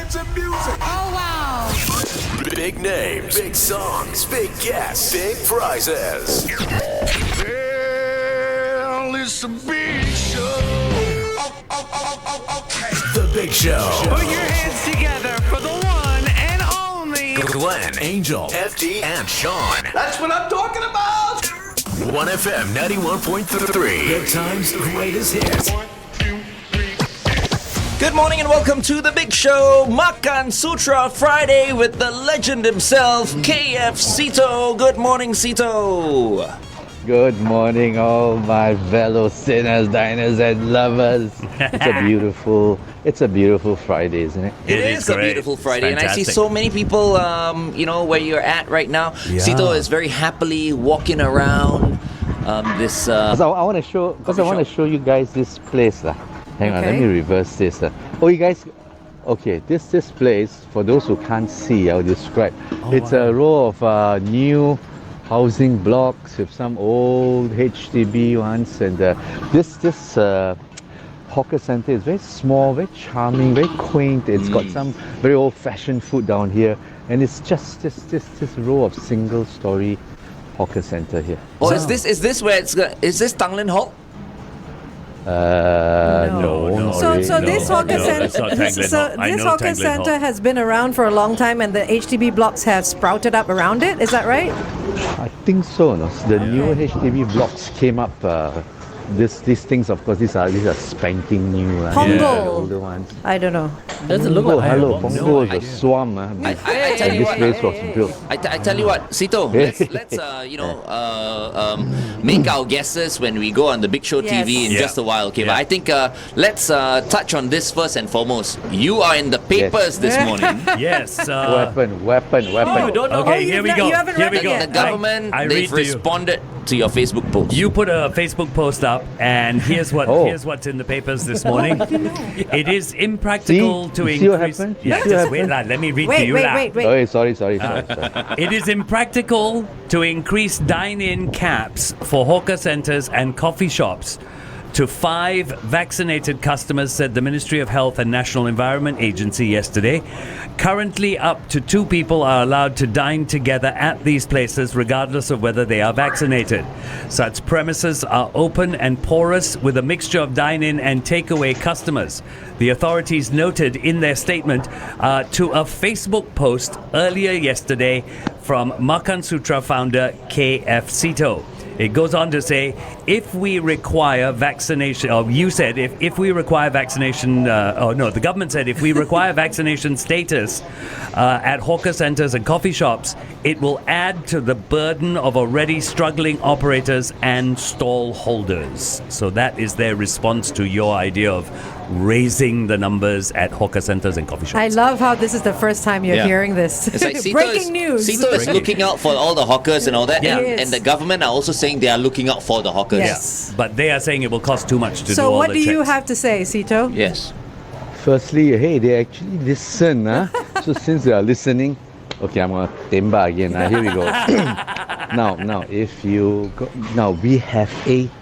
kinds of music. Oh, wow. Big names, big songs, big guests, big prizes. Well, it's a big show. The Big Show. Put your hands together for the one and only Glenn, Angel, FD, and Sean. That's what I'm talking about. 1FM 91.3. Good times, greatest hits. Good morning and welcome to The Big Show, Makansutra Friday with the legend himself, KF Seetoh. Good morning, Seetoh. Good morning, all my fellow sinners, diners, and lovers. It's a beautiful Friday, isn't it? It is a beautiful Friday, and I see so many people, where you're at right now. Yeah. Seetoh is very happily walking around this. I want to show you guys this place, lah. Hang on, let me reverse this. Oh, you guys. Okay, this place, for those who can't see, I'll describe. It's a row of new housing blocks with some old HDB ones, and this hawker center is very small, very charming, very quaint. It's got some very old-fashioned food down here, and it's just this row of single-story hawker center here. Oh, is this where it's? Is this Tanglin Hall? No. So this hawker center has been around for a long time, and the HDB blocks have sprouted up around it. Is that right? I think so. No? The newer HDB blocks came up. These things, of course, these are spanking new. Punggol. The older ones. I don't know. Doesn't look like Punggol is a swamp. I tell you this what. place was built. I tell you what, Seetoh, let's make our guesses when we go on the Big Show TV in just a while, okay? But I think let's touch on this first and foremost. You are in the papers this morning. Yes. Weapon. Oh, you don't know. Okay, here we go. You haven't read it yet. The government, they've responded to your Facebook post. You put a Facebook post up, and here's what's in the papers this morning. It is impractical to increase. See what happened? Yeah, just wait, lad. Let me read to you. Wait. Oh, sorry. It is impractical to increase dine-in caps for hawker centers and coffee shops to 5 vaccinated customers, said the Ministry of Health and National Environment Agency yesterday. Currently, up to 2 people are allowed to dine together at these places, regardless of whether they are vaccinated. Such premises are open and porous with a mixture of dine-in and takeaway customers. The authorities noted in their statement to a Facebook post earlier yesterday from Makansutra founder KF Seetoh. It goes on to say, if we require vaccination, or you said if we require vaccination, the government said if we require vaccination status at hawker centers and coffee shops, it will add to the burden of already struggling operators and stall holders. So that is their response to your idea of raising the numbers at hawker centers and coffee shops. I love how this is the first time you're hearing this. It's like Breaking news. Seetoh is looking out for all the hawkers and all that, and the government are also saying they are looking out for the hawkers. Yes. But they are saying it will cost too much to do all the checks. So what do you have to say, Seetoh? Yes. Firstly, hey, they actually listen. So since they are listening, okay, I'm gonna tembak again. Here we go. Now, if you go, now we have 80%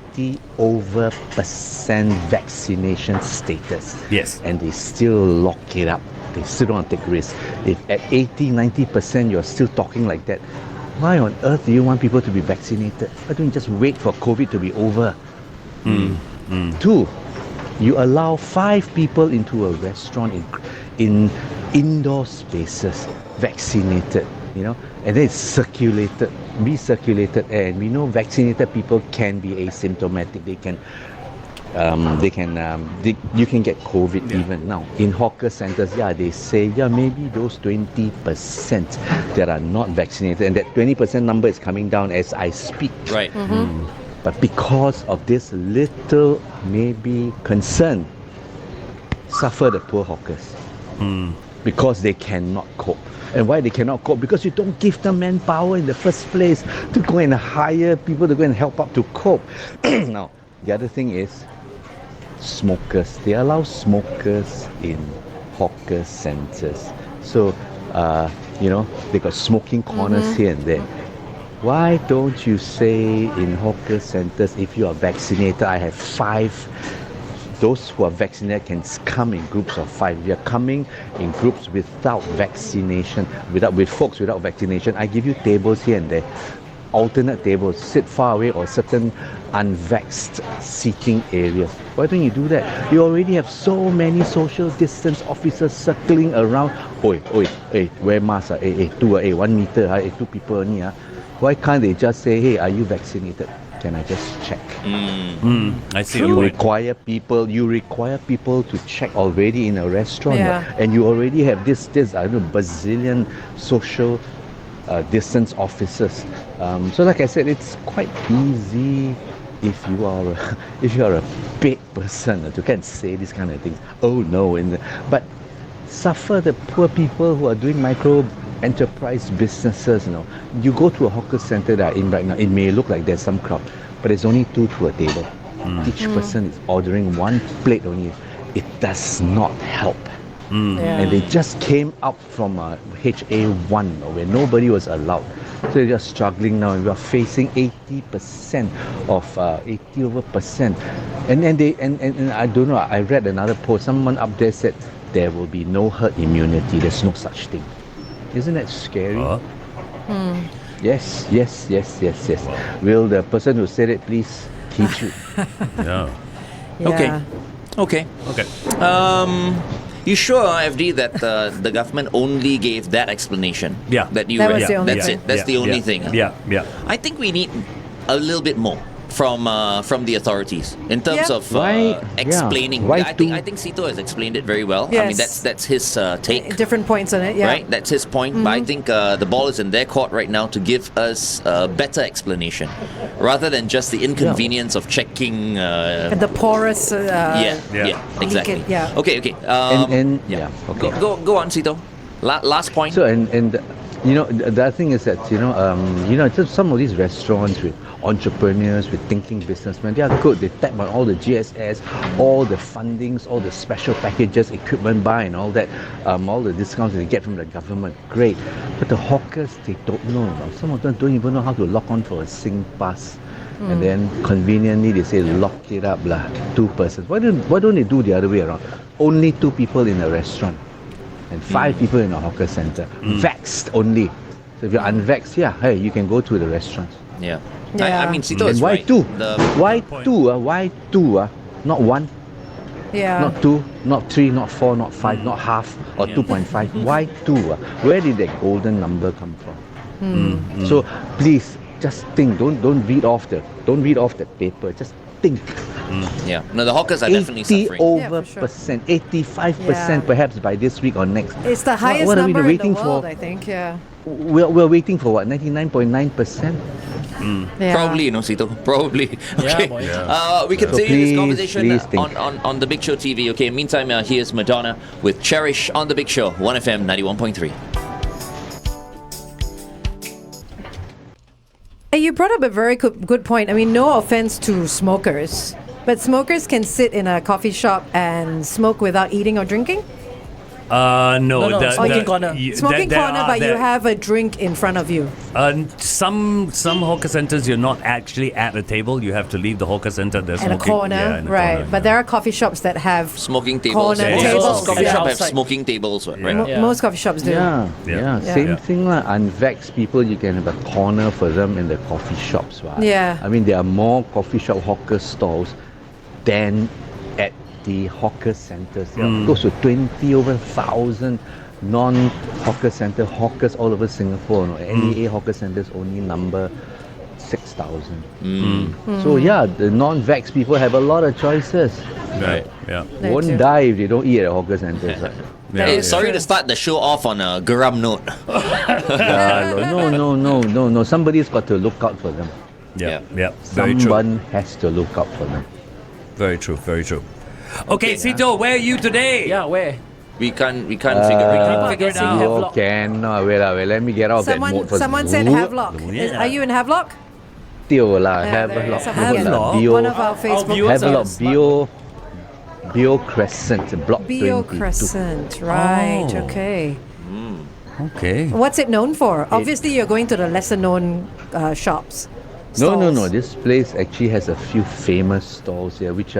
vaccination status. Yes. And they still lock it up. They still don't want to take risks. If at 80-90% you're still talking like that, why on earth do you want people to be vaccinated? Why don't you just wait for COVID to be over? 2, you allow 5 people into a restaurant in indoor spaces, vaccinated, and then it's recirculated air. And we know vaccinated people can be asymptomatic. You can get COVID even now. In hawker centers, they say, maybe those 20% that are not vaccinated, and that 20% number is coming down as I speak. Right. But because of this little, maybe, concern, suffer the poor hawkers. Because they cannot cope. And why they cannot cope? Because you don't give them manpower in the first place to go and hire people to go and help out to cope. Now, the other thing is, smokers. They allow smokers in hawker centers. So, they got smoking corners here and there. Why don't you say in hawker centers, if you are vaccinated, I have 5 those who are vaccinated can come in groups of 5. We are coming in groups without vaccination, with folks without vaccination. I give you tables here and there, alternate tables, sit far away or certain unvaxxed seating areas. Why don't you do that? You already have so many social distance officers circling around. Oi, wear mask. 1 meter. 2 people only. Why can't they just say, hey, are you vaccinated? Can I just check? I see. You require people to check already in a restaurant, Yeah. and you already have this I don't know, bazillion social distance officers. So like I said, it's quite easy if you are a big person to can say this kind of things. Oh no, but suffer the poor people who are doing micro enterprise businesses. You go to a hawker center that are in right now, it may look like there's some crowd, but there's only 2 to a table. Each person is ordering 1 plate only. It does not help. Yeah. And they just came up from HA1 where nobody was allowed. So they're just struggling now, and we are facing 80% of 80%. And then and I don't know, I read another post, someone up there said there will be no herd immunity. There's no such thing. Isn't that scary? Yes. Will the person who said it please teach you? Yeah. Yeah. Okay. You sure, FD, that the government only gave that explanation? Yeah. That you That read? was the only That's thing. it. That's the only thing. Yeah. I think we need a little bit more from the authorities in terms Yeah. of Why- explaining. yeah, why I think Seetoh has explained it very well. I mean, Yes. that's his take. Different points on it, yeah. Right, that's his point. But I think the ball is in their court right now to give us a better explanation, rather than just the inconvenience of checking. And the porous. Yeah, exactly. leak it, yeah. Okay. Okay. Go on, Seetoh. Last point. So and the other thing is that just some of these restaurants with entrepreneurs, with thinking businessmen, they are good. They tap on all the GSS, all the fundings, all the special packages, equipment buy and all that, all the discounts they get from the government. Great. But the hawkers, they don't know. Some of them don't even know how to log on for a SingPass. And then conveniently they say lock it up 2 persons. Why don't they do the other way around? Only 2 people in a restaurant and 5 people in a hawker center. Vaxxed only. So if you're unvaxxed, hey, you can go to the restaurants. Yeah. Yeah. I mean, Seetoh And is why right. 2? Why point. 2? Why 2? Not 1, Yeah. not 2, not 3, not 4, not 5, not half or 2.5. Why 2? Where did that golden number come from? So please just think. Don't read off the paper. Just think. Yeah. No, the hawkers are definitely 80 suffering. over Yeah, for sure. percent, 85% Yeah. perhaps by this week or next. It's the highest what are we number in waiting the world, for? I think, yeah. We're waiting for what? 99.9%? Yeah. Probably, Seetoh. Probably. Okay. boy. We continue So this please, conversation please think. on the Big Show TV. Okay. Meantime, here's Madonna with "Cherish" on the Big Show, 1FM 91.3. You brought up a very good point. I mean, no offense to smokers, but smokers can sit in a coffee shop and smoke without eating or drinking? No. No, smoking corner. Smoking corner, but you have a drink in front of you. Some hawker centers, you're not actually at a table. You have to leave the hawker center. There's In a smoking. corner, Yeah, in a right. corner, But yeah. there are coffee shops that have Smoking tables. corner Yeah, tables. Most coffee Yeah. shops have Outside. smoking tables, right? Yeah. Most coffee shops do. Yeah. Yeah. Same Yeah. thing lah. Unvaxxed people, you can have a corner for them in the coffee shops. Right? Yeah. I mean, there are more coffee shop hawker stalls than at the hawker centers. There are close to 20 over 1,000 non-hawker center hawkers all over Singapore. NEA hawker centers only number 6,000. So yeah, the non-vax people have a lot of choices. Right. Yeah. They Won't do. die if they don't eat at hawker centers. Right? Hey, sorry to start the show off on a geram note. No. Somebody's got to look out for them. Yeah. Yeah. Very true. Someone has to look out for them. Very true. Very true. Okay, Seetoh, where are you today? Yeah, where? We can't figure it out. Figure it Guessing out. Havelock. Wait, let me get out of that mode first. Someone said Havelock. Yeah. Are you in Havelock? Tio lah, Yeah, there Havelock. is. Someone gave- Havelock? One of our Facebook viewers are Havelock smart. Bio Crescent, Block Bio 22. Crescent, right? Oh. Okay. Okay. What's it known for? Obviously, you're going to the lesser known shops. stalls? This place actually has a few famous stalls here, which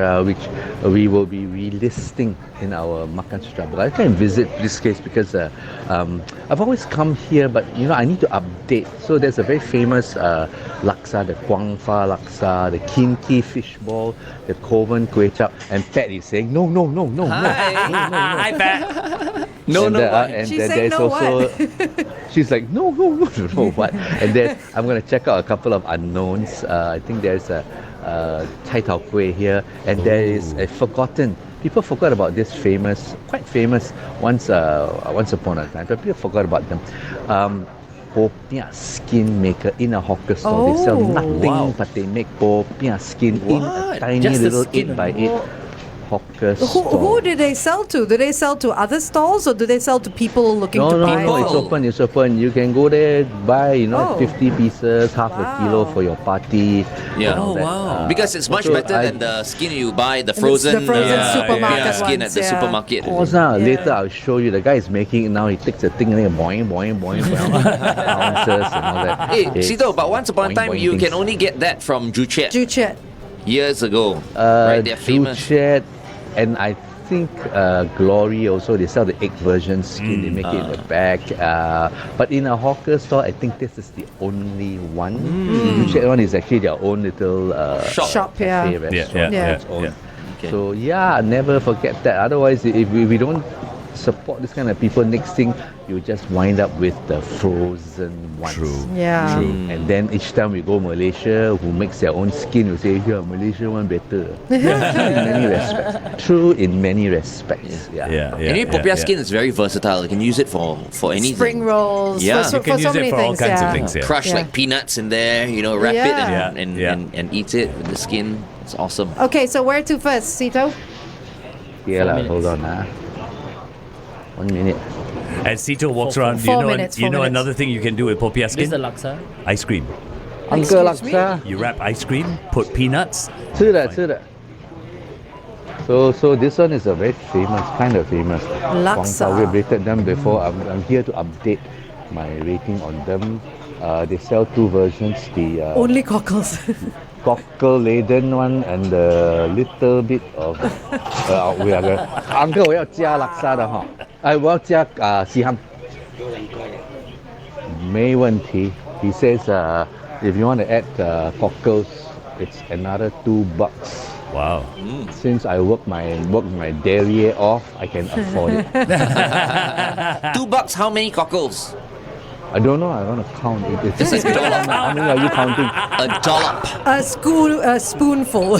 we will be relisting in our Makansutra. But I can visit this place because I've always come here, but I need to update. So there's a very famous laksa, the Guangfa laksa, the Kinki fish ball, the Kovan kway chap, and Pat is saying no. Hi, Pat. No, and no, why? and She's then saying there's no also what? she's like no what, and then I'm gonna check out a couple of unknowns. I think there's a Chai Tao Kueh here, and there is a forgotten. People forgot about this quite famous once upon a time, but people forgot about them. Popiah skin maker in a hawker store. They sell Oh. nothing, but they make popiah skin in a tiny Just the little skin 8x8 hawker Who store. do they sell to? Do they sell to other stalls or do they sell to people looking to buy? No, it's open. You can go there, buy, Oh. 50 pieces, half a kilo for your party. Yeah. and all Oh, that. wow. Because it's much also better I- than the skin you buy, the the frozen, frozen supermarket skin ones, at the yeah. supermarket. Of course, later I'll show you. The guy is making it now. He takes the thing and then boing, ounces and all that. Hey, It's Seetoh, but once upon a boing, time, boing you things. can only get that from Juchet Juchet. years ago. Right, they're famous. Duchet, and I think Glory also, they sell the egg version skin. They make it in the back. But in a hawker store, I think this is the only one. Duchet one is actually their own little Shop, yeah. cafe restaurant. yeah, its own. yeah. Okay. So never forget that. Otherwise, if we don't support this kind of people, next thing you just wind up with the frozen ones. True. Yeah. And then each time we go Malaysia, who makes their own skin, will say, "Here, Malaysia one better." True in many respects. Yeah. Anyway, popiah skin is very versatile. You can use it for anything. Spring rolls. Yeah. For, You can for so use it many for all things. kinds yeah. of things. Yeah. Crush Yeah. like peanuts in there, wrap it Yeah. and eat it with the skin. It's awesome. Okay, so where to first, Seetoh? Yeah, hold on. 1 minute. As Seetoh walks around, Four minutes, you know 4 minutes. another thing you can do with popiah This is skin? the laksa. Ice cream. Uncle Excuse me? Laksa. You wrap ice cream, put peanuts. 吃的. So this one is a very kind of famous. Laksa. We've rated them before. I'm here to update my rating on them. They sell two versions, the Only cockles. cockle laden one and the little bit of uncle 我要加 laksa 的哈，我要加西ham。没问题。He says if you want to add cockles, it's another $2. Wow. Since I work my dairy off, I can afford it. $2, how many cockles? I don't know. I want to count it. This is dollop. How many are you counting? A dollop. A spoonful.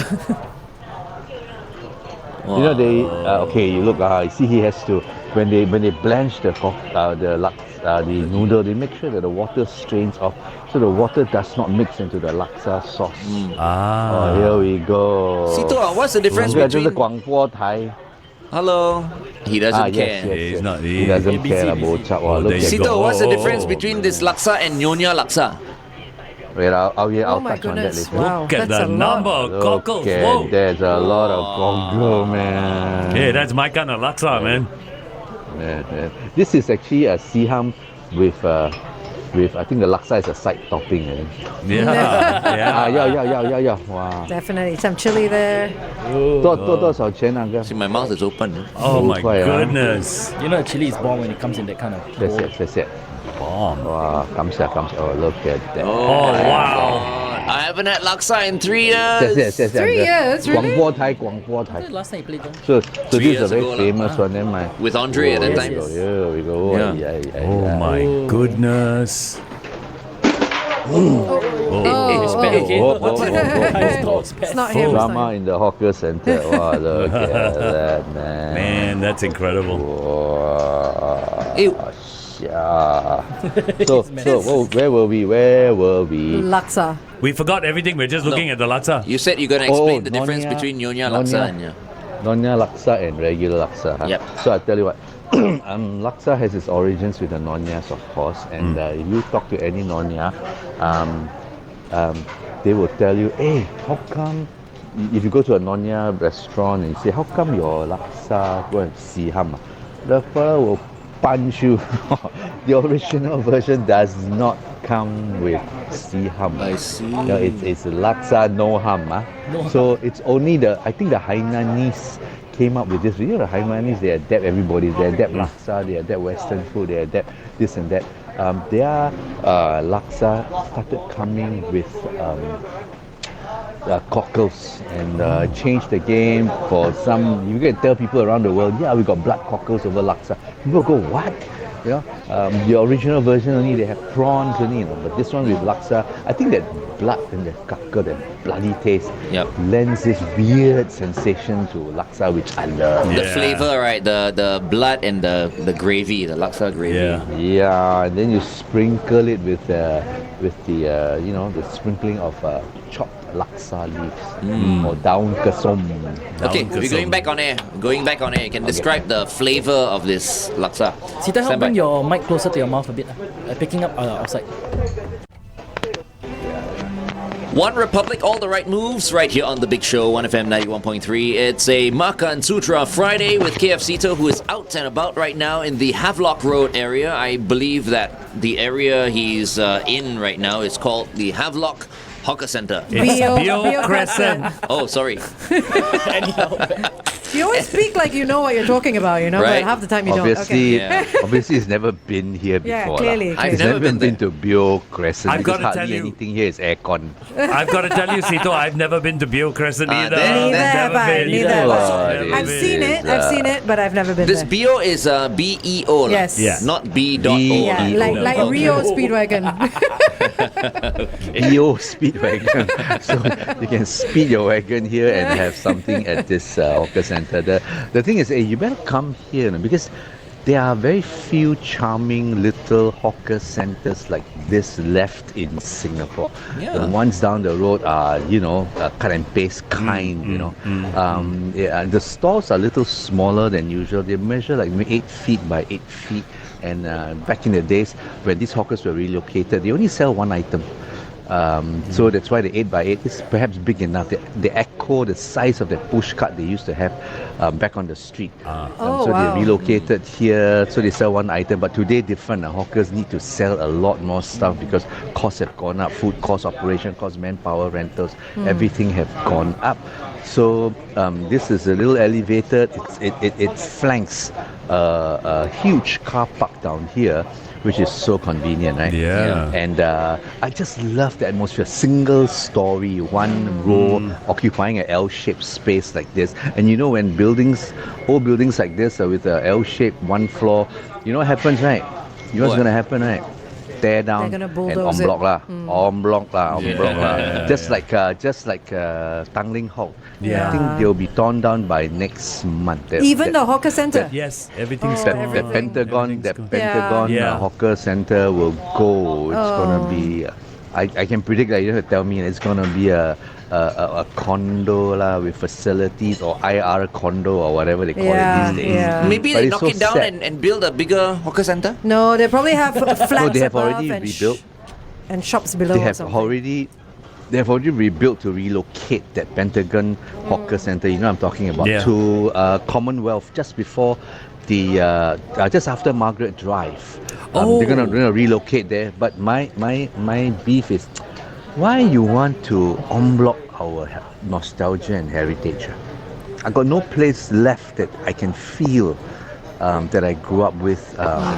You know they okay. You look. You see, he has to when they blanch the noodle. They make sure that the water strains off, so the water does not mix into the laksa sauce. Oh, here we go. Seetoh, what's the difference 这是 between... 广播台。 Hello? He doesn't care. He's not- He doesn't care. lah, bocap. Oh, Look there at you Seetoh, go. what's the Oh, difference oh, between oh. this laksa and Nyonya laksa? Wait, I'll Oh my touch on that goodness. later. Wow. Look at that's the a lot. number of cockles. Okay, Whoa. there's a lot of cockle, man. Hey, that's my kind of laksa, man. Yeah. This is actually a siham with I think the laksa is a side topping. I think. Yeah. Yeah. Wow. Definitely. Some chili there. 多少钱啊哥？ See, my mouth is open. Oh my 5块啊。 goodness. You know, chili is bomb when it comes in that kind of bowl. 谢谢。 Bomb. Wow, 感謝。Oh, look at that. Oh, wow. I haven't had laksa in 3 years. 谢谢。 3 years, really? 廣播台。 Last time you played them. So 3 this is a years very ago lah. famous one. Then my With Andre at that yes, time. yes. Here we go. Yeah. Yeah. Oh my goodness. It's not him. Drama in the hawker center. Wow, look at that, man. Man, that's incredible. Wow. Ew. Yeah. So where were we? Laksa. We forgot everything. We're just looking at the laksa. You said you're going to explain Oh, the difference Nyonya- between Nyonya laksa and... Nonya laksa and regular laksa. Huh? Yep. So I tell you what, laksa has its origins with the nonyas, of course. And if you talk to any nonya, they will tell you, hey, how come? If you go to a nonya restaurant and you say, how come your laksa go and siham? The fellow will punch you. The original version does not come with sea hum. I see. No, it's laksa no hum. So it's only I think the Hainanese came up with this. You know, the Hainanese, they adapt everybody. They adapt laksa, they adapt Western food, they adapt this and that. Their laksa started coming with cockles and changed the game for some. You can tell people around the world, yeah, we got blood cockles over laksa. People go, what? You know, the original version only they have prawns only, you know, but this one with laksa, I think that blood and the cockle, that bloody taste, lends this weird sensation to laksa, which I love. The flavor, right? The blood and the gravy, the laksa gravy. Yeah, and then you sprinkle it with the you know, the sprinkling of chopped laksa leaves or daun kesom. Okay, we're going back on air. You can describe the flavor of this laksa. Seetoh, help bring your mic closer to your mouth a bit. Picking up outside. One Republic, all the right moves, right here on The Big Show, 1FM 91.3. It's a Makansutra Friday with KF Seetoh, who is out and about right now in the Havelock Road area. I believe that the area he's in right now is called the Havelock Hawker Centre. It's Bio Crescent. Oh, sorry. You always speak like you know what you're talking about, you know, Right. but half the time you Obviously, don't. Okay. obviously, he's never been here before. Yeah, clearly. I've He's never never been been to Bio Crescent. I've because gotta tell hardly you- anything here is aircon. I've got to tell you, Seetoh, I've never been to Bio Crescent either. then- Neither have I. Neither have I. Never I've been. seen it, but I've never been This there. Bio is B-E-O. lah. Yes. Yeah. Not B.O. Yeah, E-O. like Okay. Rio Speedwagon. EO Speedwagon. So you can speed your wagon here and have something at this hawker center. The thing is, you better come here, you know, because there are very few charming little hawker centers like this left in Singapore. Yeah. The ones down the road are, you know, cut and paste kind, you know. The stalls are a little smaller than usual. They measure like 8 feet by 8 feet. And back in the days when these hawkers were relocated, they only sell one item. So that's why the 8x8 is perhaps big enough. They echo the size of the push cart they used to have back on the street. Oh, so wow. they relocated here, so they sell one item. But today different. Hawkers need to sell a lot more stuff because costs have gone up. Food costs, operation costs, manpower, rentals, everything have gone up. So this is a little elevated. It flanks a huge car park down here, which is so convenient, right? Yeah. And I just love the atmosphere. Single story, one row, occupying an L-shaped space like this. And you know, when old buildings like this with an L-shaped one floor, you know what happens, right? You know what's going to happen, right? Tear down They're gonna and bulldoze en bloc it. lah, en bloc lah. Just like Tanglin Hall. Yeah. I think they'll be torn down by next month. Even the hawker center. Yes, everything's Oh, gone. That everything. Pentagon Yeah. hawker center will go. It's gonna be. I can predict that. You have to tell me it's gonna be a condo lah with facilities or IR condo or whatever they call Yeah, it these days. yeah. Maybe But they it's knock so it down sad. and build a bigger hawker center? No, they probably have flats No, they have above already and rebuilt. and shops below They or have something. They have already rebuilt to relocate that Pentagon hawker center. You know what I'm talking about, Yeah. to Commonwealth just before just after Margaret Drive. They're gonna relocate there. But my beef is, why you want to unblock our nostalgia and heritage? I got no place left that I can feel that I grew up with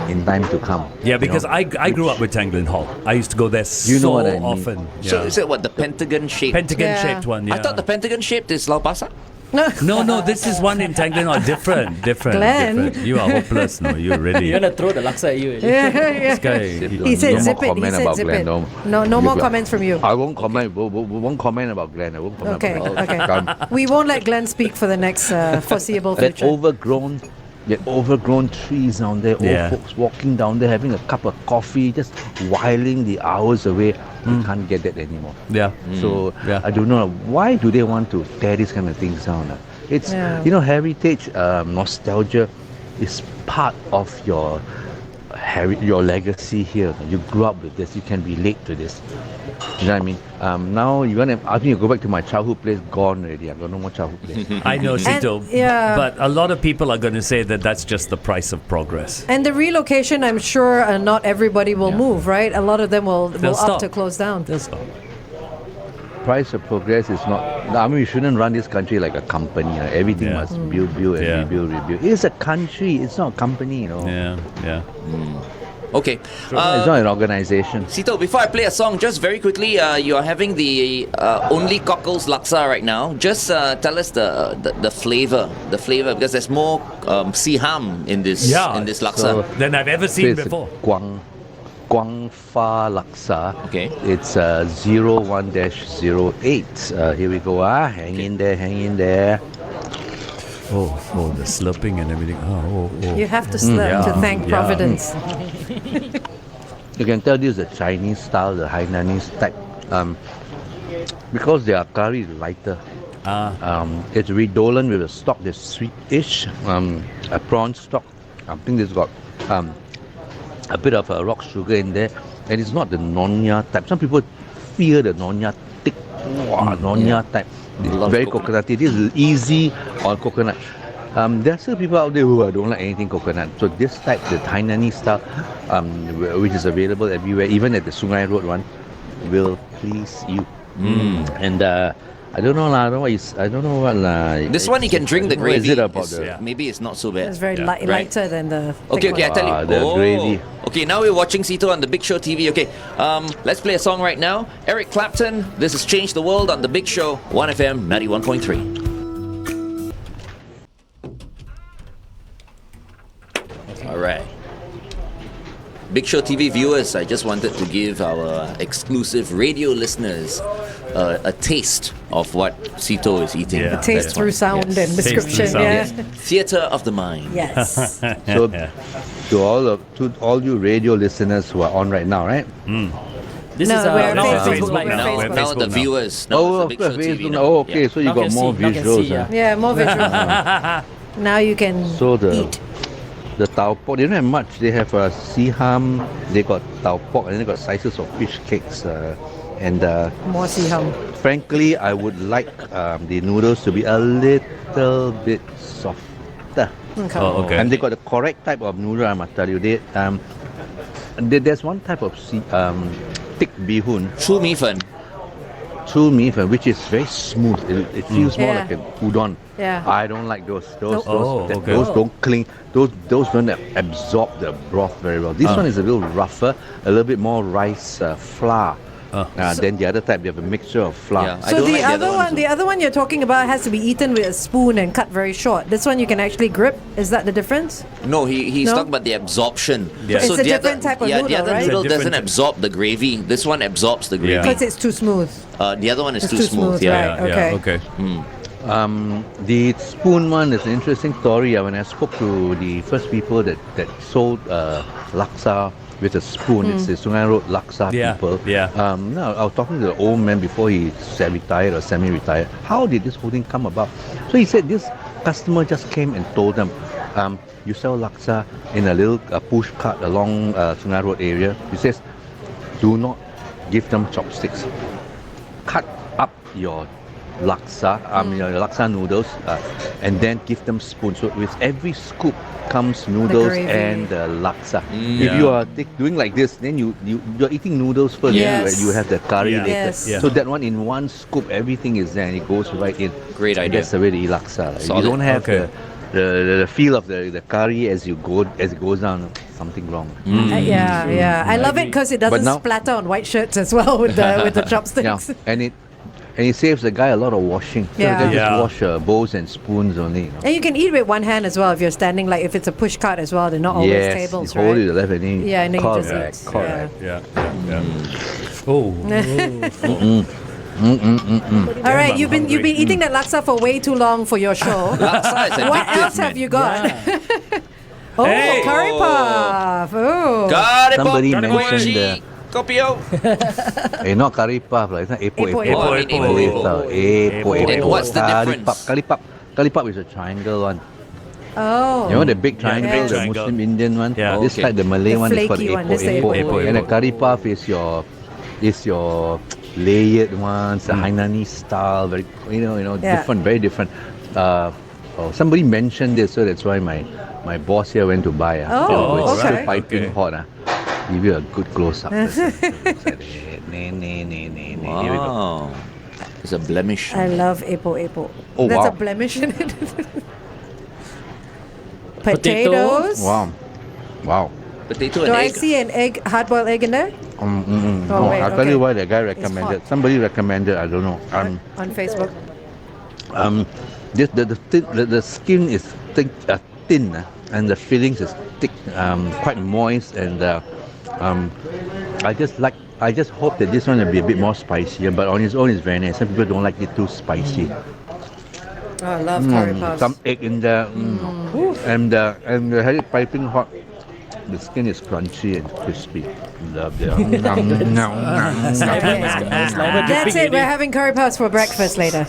in time to come. Yeah, because you know? I grew up with Tanglin Hall. I used to go there You know so what I mean. often. So Yeah. is it what, the Pentagon shape? Pentagon-shaped one, yeah. I thought the Pentagon shaped is Lau Pa Sat. No, this is one in Tanglin Hall. Different. Glenn. Different. You are hopeless. No, you really. You're gonna throw the laksa at you. This guy. He said No zip more it. He comment said about zip Glenn, it. no. No more Give up. comments from you. I won't comment. We won't comment about Glenn. I won't comment Okay, about okay. Glenn. We won't let Glenn speak for the next foreseeable That future. overgrown trees down there, Yeah. old folks walking down there having a cup of coffee, just whiling the hours away. We can't get that anymore. Yeah. So Yeah. I don't know, why do they want to tear these kind of things down? It's, Yeah. you know, heritage, nostalgia is part of your your legacy here. You grew up with this. You can relate to this. You know what I mean? Now you're gonna ask me to go back to my childhood place. Gone already. I've got no more childhood place. I know, Seetoh. yeah. But a lot of people are going to say that that's just the price of progress. And the relocation, I'm sure not everybody will move, right? A lot of them will They'll opt stop. to close down. They'll stop. Price of progress is not. I mean, we shouldn't run this country like a company. Everything must build, and rebuild. It's a country. It's not a company. Yeah. Okay. It's not an organization. Seetoh, before I play a song, just very quickly, you are having the only cockles laksa right now. Just tell us the flavor, because there's more siham in this laksa. Than I've ever seen It's before. Guang Fa Laksa. Okay. It's 01-08. Here we go. Hang in there. Oh, the slurping and everything. Oh. You have to slurp to thank Providence. You can tell this is the Chinese style, the Hainanese type. Because their curry is lighter. It's redolent with a stock that's sweetish. A prawn stock. I think it's got a bit of rock sugar in there, and it's not the nonya type. Some people fear the nonya thick, nonya type. It's very coconutty. This is easy on coconut. There are still people out there who don't like anything coconut. So this type, the Hainanese style, which is available everywhere, even at the Sungai Road one, will please you. And I don't know what. This one you can drink the gravy. What is it about Maybe it's not so bad. It's very lighter than the thick Okay, I one. tell you. the gravy. Okay, now we're watching Seetoh on the Big Show TV. Okay, let's play a song right now. Eric Clapton, this has changed the world on the Big Show, 1FM 91.3. All right. Big Show TV viewers, I just wanted to give our exclusive radio listeners a taste of what Seetoh is eating. Yeah. Taste That's through one. sound and Taste through description. sound. Yeah. Theatre of the mind. Yes. So, to all you radio listeners who are on right now, right? This No, is we're our Facebook. Live We're now. Facebook. Now the now. viewers. Now Oh, it's of the Big course, Show TV Facebook. now. Oh, okay. Yeah. So you Now got can more see, now can visuals. see, Yeah, more visual. Now you can So eat. the tau pok, they don't have much. They have siham, they got tau pok, and they got slices of fish cakes. And More siham. frankly, I would like the noodles to be a little bit softer. Okay. Oh, okay. And they got the correct type of noodle, I must tell you. There's one type of thick bee hoon, Chu Mi Fen. which is very smooth. It feels more Yeah. like an udon. Yeah. I don't like those. Those okay. don't cling. Those don't absorb the broth very well. This one is a little rougher, a little bit more rice flour. Then the other type, they have a mixture of flour. Yeah. I So don't the like the other other one, ones. the other one you're talking about has to be eaten with a spoon and cut very short. This one you can actually grip. Is that the difference? No, he's No? talking about the absorption. Yeah. It's a the different type of the noodle, other right? noodle It's a doesn't different- absorb the gravy. This one absorbs the gravy. Yeah. Because it's too smooth. The other one is It's too too smooth. smooth, Yeah. right. Okay. The spoon one is an interesting story. When I spoke to the first people that sold laksa with a spoon, it's the Sungai Road laksa Yeah, people. yeah. No, I was talking to the old man before he retired or semi-retired. How did this whole thing come about? So he said this customer just came and told them, you sell laksa in a little push cart along Sungai Road area. He says, do not give them chopsticks. Cut up your laksa, your laksa noodles, and then give them spoons. So with every scoop comes noodles gravy. and the laksa. If you are doing like this, then you're eating noodles first. Yes. You have the curry Yeah. later. Yes. Yeah. So that one in one scoop, everything is there and it goes right in. Great And idea. that's the way to eat laksa. If you Solid. don't have Okay. the feel of the curry as it goes down, something wrong. Yeah. I love it because it doesn't But now- splatter on white shirts as well with the chopsticks. Yeah, and it saves the guy a lot of washing. So Yeah. they Yeah. just wash bowls and spoons only. And you can eat with one hand as well if you're standing, like if it's a push cart as well. They're not always Yes, tables, you hold right? it with the left and then Yeah, and then you just correct, eat. correct. Yeah. Oh. All right, you've been eating that laksa for way too long for your show. Laksa is What addictive, else have man. you got? Oh, Hey. curry puff. Oh. Got it, Somebody Bob. mentioned Kochi, Kopio. not curry puff, it's not epo. Epok, Oh, I mean Epo. Then what's the Curry difference? puff. Curry puff is a triangle one. Oh. You know the big triangle, big the triangle. Muslim Indian one. Yeah. This Okay. type, the Malay The one is called flaky one, this epok is epok. epok. And the curry puff is your layered ones, the Hainanese style, very Yeah. different, very different. Somebody mentioned this, so that's why my boss here went to buy. Oh, it's still okay. piping Okay. hot. Give you a good close up. Here we go. Wow. It's a blemish. I love epo. Oh, That's a wow. blemish in it. Potato. Potatoes. Wow. Potato Do and I egg. see an egg, hard-boiled egg in there? Oh, wait, I'll tell okay. you why the guy recommended. hot. Somebody recommended. I don't know. On Facebook. The skin is thick, thin, and the fillings is thick, quite moist, and I just hope that this one will be a bit more spicier. But on its own, it's very nice. Some people don't like it too spicy. Oh, I love curry puffs. Some egg in there, and the had it piping hot. The skin is crunchy and crispy. Love it. That's it. We're having curry puffs for breakfast later.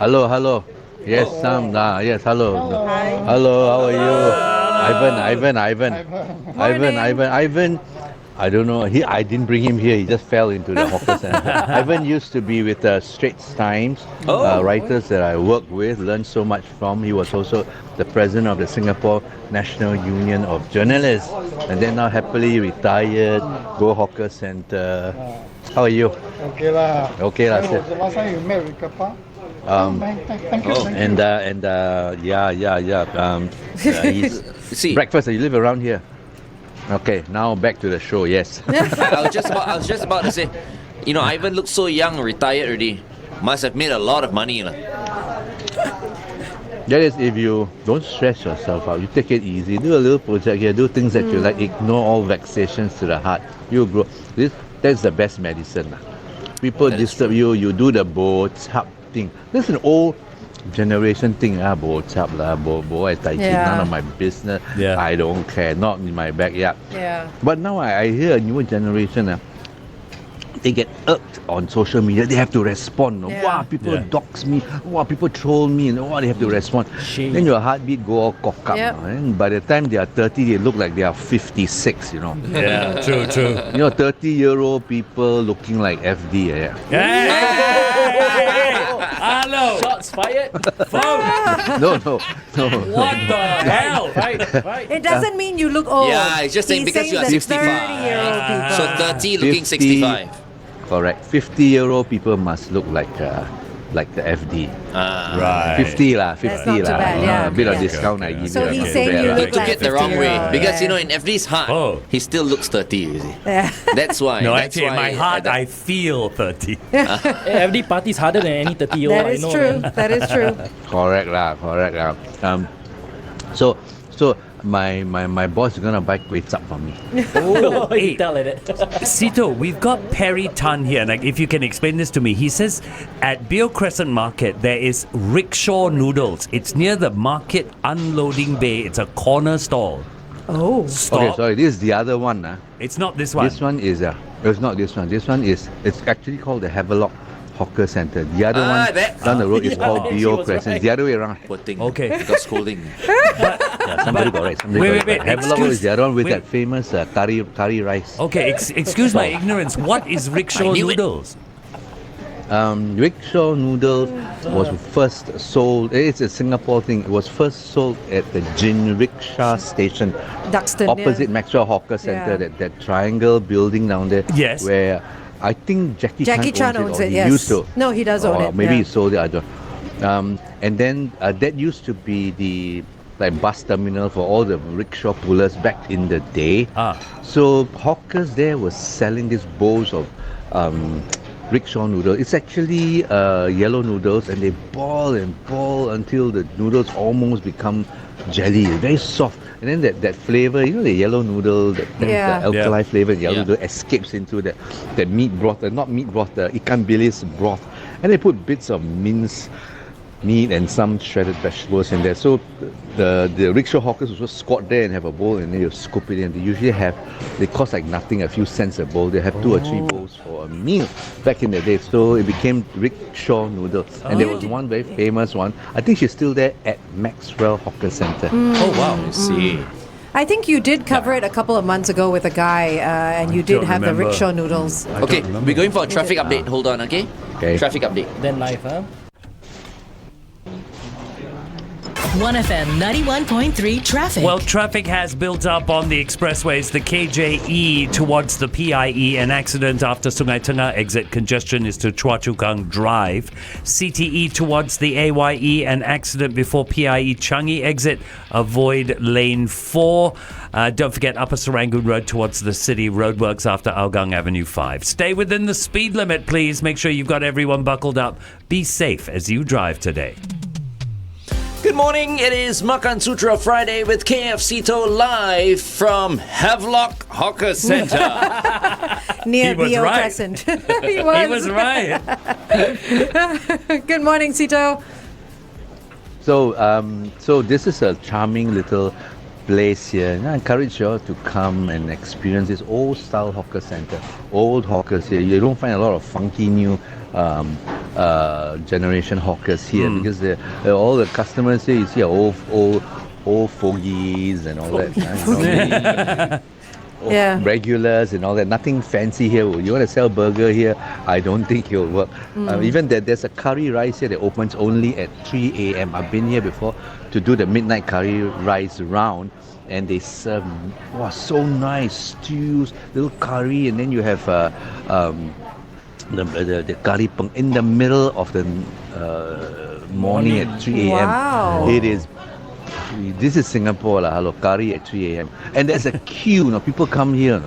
Hello. Yes, Sam. Yes, hello. Hello, how are you? Ivan. I don't know. I didn't bring him here. He just fell into the hawker center. Ivan used to be with Straits Times, writers that I worked with, learned so much from. He was also the president of the Singapore National Union of Journalists, and then now happily retired, go hawker center. How are you? Okay lah. Okay lah, When sir. was the last time you met with Kappa? Thank you. He's See, breakfast. You live around here. Okay, now back to the show. Yes. I was just about to say, Ivan looks so young, retired already. Must have made a lot of money. That is, if you don't stress yourself out, you take it easy, do a little project here, do things that you like, ignore all vexations to the heart. You grow. That's the best medicine. People That is disturb you, you do the bo chap thing. This is an old generation thing. Bo chap lah, bo I tai chi, Yeah. none of my business. Yeah. I don't care, not in my backyard. Yeah. But now I hear a newer generation. They get irked on social media. They have to respond. Yeah. Wow, people Yeah. dox me. Wow, people troll me. And wow, they have to respond. Shame. Then your heartbeat go all cock up. Yep. And by the time they are 30, they look like they are 56. Yeah, true. 30-year-old people looking like FD. Yeah. Hey! Hello! Shots fired. No. What the hell? Right. It doesn't mean you look old. Yeah, it's just saying He's because you are the 65. 30-year-old people. So 30 looking 50. 65. Correct. 50-year-old people must look like the FD. Right. 50 lah. 50 That's not too lah. bad, yeah. A bit of Yeah. discount I give So you. he's not saying bad you lah. He look took like it the wrong way 50-year-old, because yeah. in FD's heart, Oh. he still looks 30. You see, Yeah. that's why. No, that's actually, in why my heart, I feel 30. Every party's harder than any 30-year-old. That I is know, true. man. That is true. Correct lah. So my boss is gonna buy kway chap for me. Oh, Hey. you tell like that. Seetoh, we've got Perry Tan here. Like, if you can explain this to me, he says at Beale Crescent Market there is rickshaw noodles. It's near the market unloading bay. It's a corner stall. Oh. Stop. Okay, sorry. This is the other one. It's not this one. This one is it's not this one. This one is it's actually called the Havelock Hawker Center. The other one that- down the road is Yeah, called she Beale was Crescent. right. The other way around. Poor thing. Okay. Because scolding. Yeah, somebody got right. Somebody Wait, got right. wait, Havelock excuse- is the other one with wait. that famous curry rice. Okay, excuse my ignorance. What is rickshaw I knew it. noodles? Rickshaw noodle was first sold. It's a Singapore thing. It was first sold at the Jinrickshaw station, Duxton. opposite yeah. Maxwell Hawker Center. Yeah. That triangle building down there. Yes. Where I think Jackie Chan owns or it, he yes. used to. No, he does own Or it, Maybe yeah. he sold it. I don't. And then that used to be the bus terminal for all the rickshaw pullers back in the day. So hawkers there were selling these bowls of rickshaw noodle. It's actually yellow noodles, and they boil and boil until the noodles almost become jelly. It's very soft. And then that flavor, the yellow noodle, the alkali flavor in yellow Yeah. noodle escapes into that meat broth, not meat broth, the ikan bilis broth. And they put bits of minced meat and some shredded vegetables in there. So the rickshaw hawkers will squat there and have a bowl, and then you scoop it in. They cost like nothing, a few cents a bowl. They have 2 or 3 bowls for a meal back in the day. So it became rickshaw noodles. And there was one very famous one. I think she's still there at Maxwell Hawker Centre. Oh wow, I see. I think you did cover it a couple of months ago with a guy, and you did have the rickshaw noodles. Okay, we're going for a traffic update. Hold on, okay? Traffic update. Then live, huh? 1FM 91.3 traffic. Well, traffic has built up on the expressways. The KJE towards the PIE, an accident after Sungai Tengah exit. Congestion is to Chua Chu Kang Drive. CTE towards the AYE, an accident before PIE Changi exit. Avoid lane 4. Don't forget Upper Serangoon Road towards the city. Roadworks after Hougang Avenue 5. Stay within the speed limit, please. Make sure you've got everyone buckled up. Be safe as you drive today. Good morning, it is Makansutra Friday with KF Seetoh live from Havelock Hawker Centre. Near He was Leo right. Crescent. He was right. Good morning, Seetoh. So this is a charming little place here. And I encourage you all to come and experience this old style hawker centre. Old hawkers here. You don't find a lot of funky new generation hawkers here because they're all the customers here. You see old fogies and all that. Regulars and all that. Nothing fancy here. You want to sell burger here? I don't think it'll work. Even there's a curry rice here that opens only at 3 a.m. I've been here before to do the midnight curry rice round, and they serve so nice stews, little curry, and then you have the curry peng in the middle of the morning at 3 a.m. Wow. This is Singapore, hello, curry at 3 a.m. And there's a queue, people come here,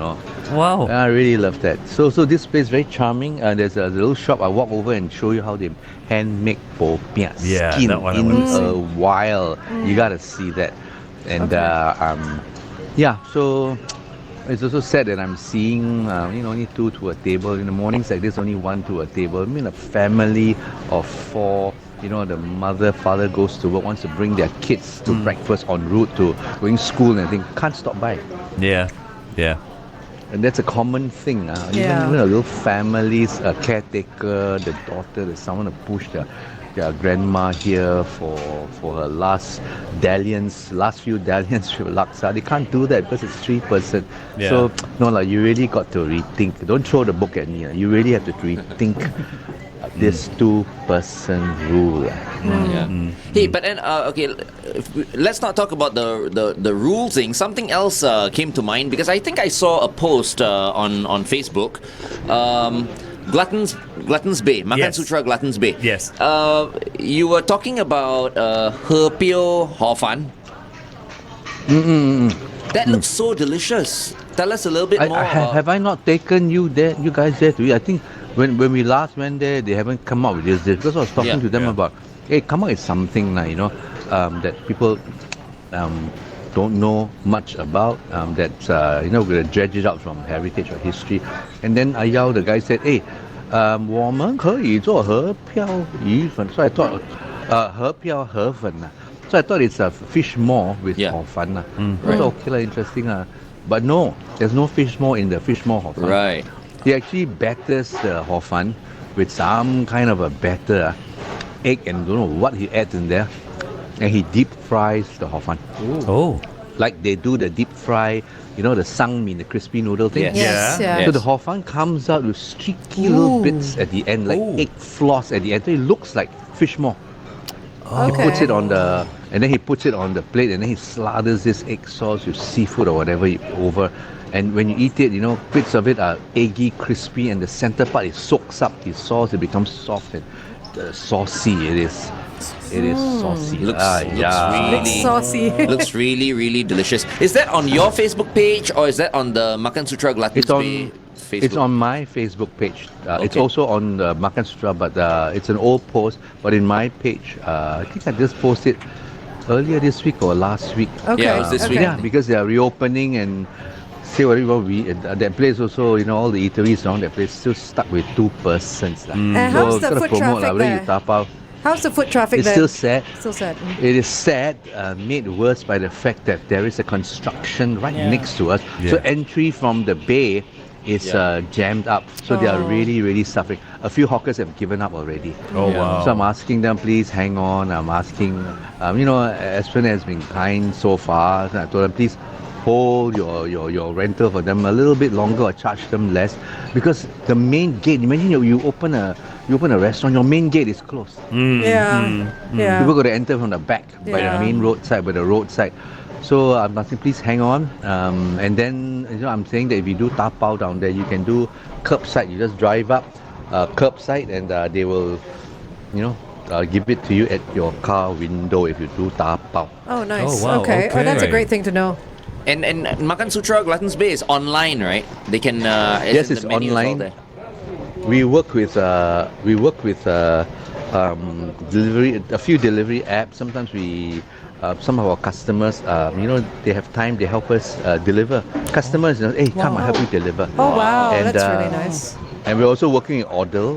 Wow. I really love that. So this place is very charming. There's a little shop. I walk over and show you how they hand make popiah skin that one I in wanna see. a while. You gotta see that. And so it's also sad that I'm seeing only 2 to a table. In the mornings like this, only 1 to a table. I mean, a family of 4. The mother, father goes to work, wants to bring their kids to breakfast en route to going school, and I think can't stop by. Yeah. And that's a common thing. Even little families, a caretaker, the daughter, there's someone to push their grandma here for her last few dalliance with laksa. They can't do that because it's 3-person. Yeah. So, you really got to rethink. Don't throw the book at me. You really have to rethink this 2-person rule. Hey, but then let's not talk about the rule thing. Something else came to mind because I think I saw a post on Facebook. Gluttons Bay, Makansutra Gluttons Bay. Yes. You were talking about He Pio Hor Fun. That looks so delicious. Tell us a little bit more. Have I not taken you guys there to eat? I think when we last went there, they haven't come up with this because I was talking to them about, hey, come up with something that people don't know much about, that's we're going to dredge it out from heritage or history. And then Ayao, the guy said, hey, 我们可以做河漂鱼粉. So I thought 河漂河粉. So I thought it's a fish maw with hor fun. I thought, okay, interesting. But no, there's no fish maw in the fish maw hor fun. Right. He actually batters the hor fun with some kind of a batter, egg, and don't know what he adds in there. And he deep fries the hor fun. Oh. Like they do the deep fry, the sang min, the crispy noodle thing. Yes. So the hor fun comes out with streaky little bits at the end, like egg floss at the end. So it looks like fish maw. He puts it on he puts it on the plate, and then he slathers this egg sauce with seafood or whatever over. And when you eat it, bits of it are eggy, crispy, and the center part, it soaks up the sauce. It becomes soft and saucy. It is saucy. Looks It's saucy. looks really, really delicious. Is that on your Facebook page or is that on the Makansutra Gluttons Bay Facebook? It's on my Facebook page. It's also on the Makansutra, but it's an old post. But in my page, I think I just posted earlier this week or last week. Okay. Yeah, it was this week. Yeah, because they are reopening and say whatever that place also, all the eateries around that place still stuck with 2 persons. And how's the gotta foot promote traffic whether you there? tapao. How's the foot traffic It's there? still sad. Still sad. It is sad, made worse by the fact that there is a construction right next to us. So entry from the bay is jammed up. So they are really, really suffering. A few hawkers have given up already. Oh, wow. So I'm asking them, please hang on. I'm asking, Esplanade has been kind so far. So I told them, please hold your rental for them a little bit longer or charge them less, because the main gate, imagine you open a restaurant, your main gate is closed. Yeah. People got to enter from the back by the main roadside, by the roadside. So I'm asking, please hang on. And then I'm saying that if you do tapao down there, you can do curbside. You just drive up curbside, and they will, give it to you at your car window if you do tapao. Oh, nice. Oh, wow. Okay. Oh, that's a Okay. great thing to know. And Makansutra Gluttons Bay is online, right? They can. Yes, it's online. We work with delivery, a few delivery apps. Sometimes some of our customers, they have time, they help us deliver. Customers, hey, come, I'll help you deliver. Oh, wow. And, That's really nice. And we're also working in Odell.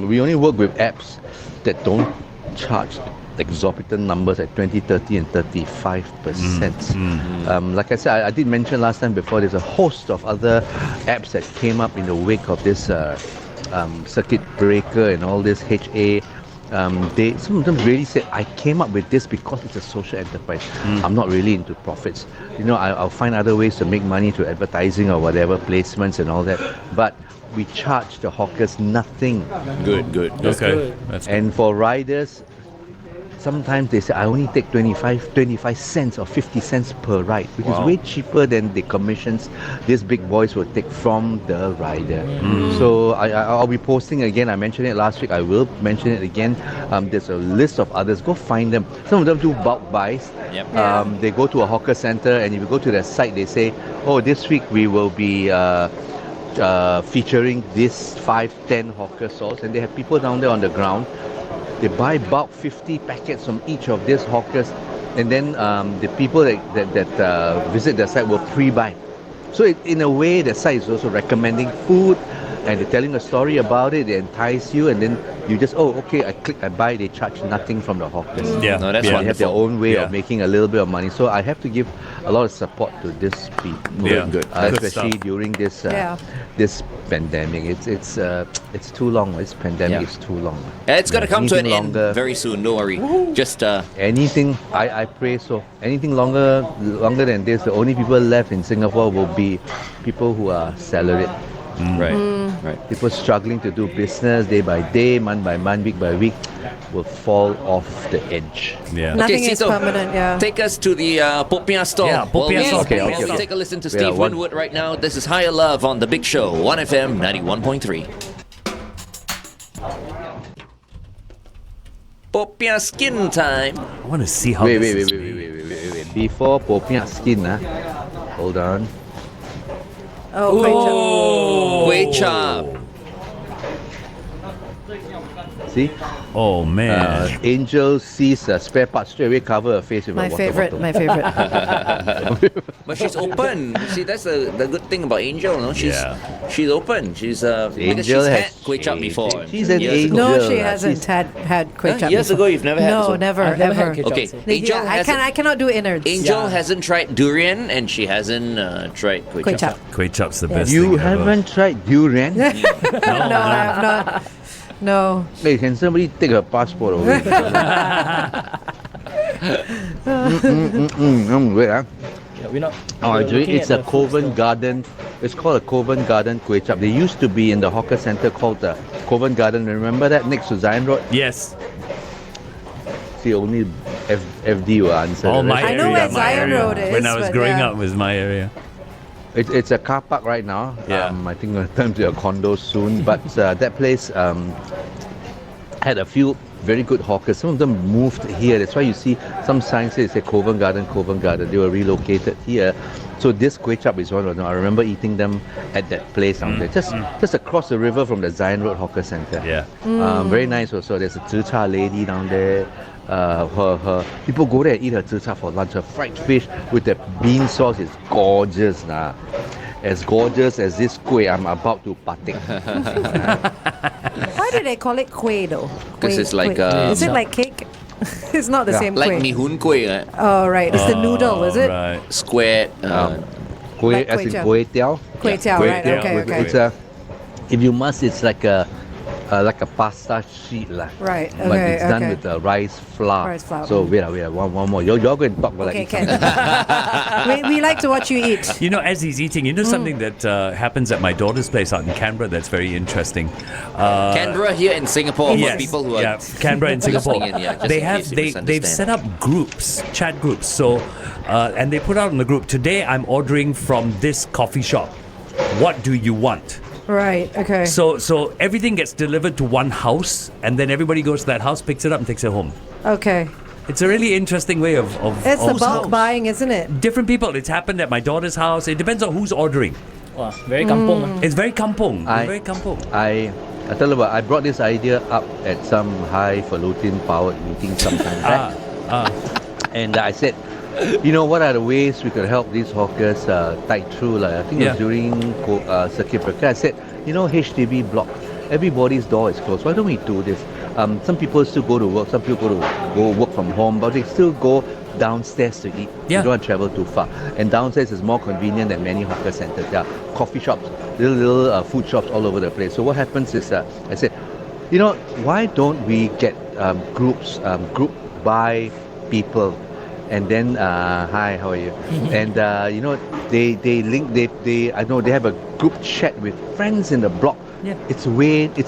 We only work with apps that don't charge exorbitant numbers at 20, 30 and 35%. Like I said, I did mention last time before, there's a host of other apps that came up in the wake of this circuit breaker and all this HA. Some of them really said, I came up with this because it's a social enterprise. I'm not really into profits. I'll find other ways to make money through advertising or whatever, placements and all that. But we charge the hawkers nothing. Good. That's good. And for riders, sometimes they say, I only take 25 cents or 50 cents per ride, which is way cheaper than the commissions these big boys will take from the rider. So I'll be posting again. I mentioned it last week. I will mention it again. There's a list of others. Go find them. Some of them do bulk buys. They go to a hawker center, and if you go to their site, they say, oh, this week we will be featuring this 5-10 hawker stalls, and they have people down there on the ground. They buy bulk 50 packets from each of these hawkers, and then the people that visit the site will pre-buy. So in a way, the site is also recommending food, and they're telling a story about it. They entice you, and then you just, I click, I buy. They charge nothing from the hawkers. Yeah, no, that's They wonderful. have their own way of making a little bit of money. So I have to give a lot of support to this people, Good especially stuff. during this this pandemic. It's too long. This pandemic is too long. It's going to come to an Anything longer- end very soon. Don't worry. Just Anything, I pray so. Anything longer than this, the only people left in Singapore will be people who are salaried. right. People struggling to do business day by day, month by month, week by week, will fall off the edge. Yeah. Nothing is Seetoh, permanent, Take us to the Popiah store. Yeah, Popiah store. We'll take a listen to Steve Winwood right now. This is Higher Love on The Big Show, 1FM 91.3. Popiah skin time. I want to see how Wait. this is Before Popiah skin, hold on. Oh, Kueh chap. See? Oh, man. Angel sees a spare part, straight away cover her face with my a water favorite. bottle. My favorite. But she's open. See, that's the good thing about Angel. No? She's open. She's because Angel she's had has kueh chap before. She's an Years ago. angel. No, she lah. hasn't had kueh chap. Years ago, before. you've never had. No, so- never, I've never ever. had ketchup. Okay, So. Angel I hasn't. cannot do innards. Angel hasn't tried durian, and she hasn't tried kueh Kueh chap. chap. Kueh chap's the best You thing ever. haven't tried durian? No, I have not. No. Hey, can somebody take her passport away? Wait, Yeah, we're not. Oh, we're actually, looking it's at a the food Covent store. Garden. It's called a Covent Garden Kueh Chap. They used to be in the hawker center called the Covent Garden. Remember that next to Zion Road? Yes. See, only FD will answer. Oh, The my rest- I know area, where my Zion area. Road is, When I was but growing yeah. up, was my area. It's a car park right now. Yeah. I think we'll turn to a condo soon. But that place had a few very good hawkers. Some of them moved here. That's why you see some signs say Covent Garden. They were relocated here. So this kueh chap is one of them. I remember eating them at that place down there, just across the river from the Zion Road Hawker Center. Yeah. Very nice also. There's a zi cha lady down there. Her people go there and eat her zi cha for lunch. Her fried fish with the bean sauce is gorgeous, nah. As gorgeous as this kueh I'm about to partake. Why did they call it kueh though? 'Cause it's like, is it like cake? It's not the same like kueh. mi hun kueh, right? Oh right, it's the noodle, is it? Right. Square. Kueh, Like as in kway kway teow. Kway teow, Kway right? teow. Okay, okay. It's a, if you must, it's like a pasta sheet lah. Right, But okay, it's done okay. with rice flour. Rice flour. So wait, one more. You're going to talk about Okay, like can. we like to watch you eat. You know, as he's eating, you know something that happens at my daughter's place out in Canberra that's very interesting. Canberra here in Singapore for Yes, people who are yeah, Canberra in Singapore. listening in, yeah, just They in have case you they've set misunderstand. up groups, chat groups. So and they put out in the group, today I'm ordering from this coffee shop. What do you want? Right, okay. So everything gets delivered to one house, and then everybody goes to that house, picks it up, and takes it home. Okay. It's a really interesting way of It's the of bulk buying, isn't it? different people. It's happened at my daughter's house. It depends on who's ordering. Wow, very kampong. It's very kampong. I- Very kampong. I tell you what, I brought this idea up at some highfalutin powered meeting sometime back. And I said, you know, what are the ways we could help these hawkers tide through? Like, I think it was Yeah. during circuit breaker. I said, you know, HDB block, everybody's door is closed. Why don't we do this? Some people still go to work, some people go work from home, but they still go downstairs to eat. Yeah. You don't want to travel too far. And downstairs is more convenient than many hawker centers. There are coffee shops, little food shops all over the place. So what happens is, I said, you know, why don't we get groups, group by people, and then hi, how are you? And you know, they link, they I know they have a group chat with friends in the block. Yeah. It's a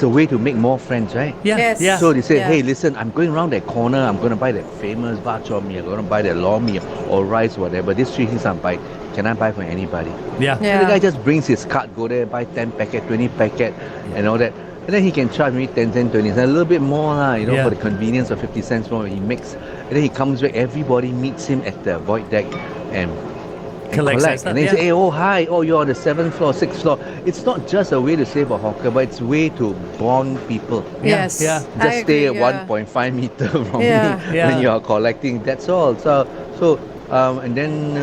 way to make more friends, right? Yeah. Yes. Yeah. So they say, Yeah. hey, listen, I'm going around that corner, I'm going to buy that famous bak chor mee, I'm going to buy that lor mee or rice, whatever. These three things I'm buying. Can I buy from anybody? Yeah. Yeah. And the guy just brings his cart, go there, buy 10 packet, 20 packet, and all that. And then he can charge me 10 cents, 20 cents, a little bit more, you know, Yeah. for the convenience of 50 cents more. He makes, and then he comes back, everybody meets him at the void deck and Collects that collect. stuff, And then yeah. say, hey, oh, hi, oh, you're on the 7th floor, 6th floor. It's not just a way to save a hawker, but it's a way to bond people. Yes. Yeah. Just I stay agree, at 1.5 meter from Yeah. me Yeah. when you're collecting. That's all. So and then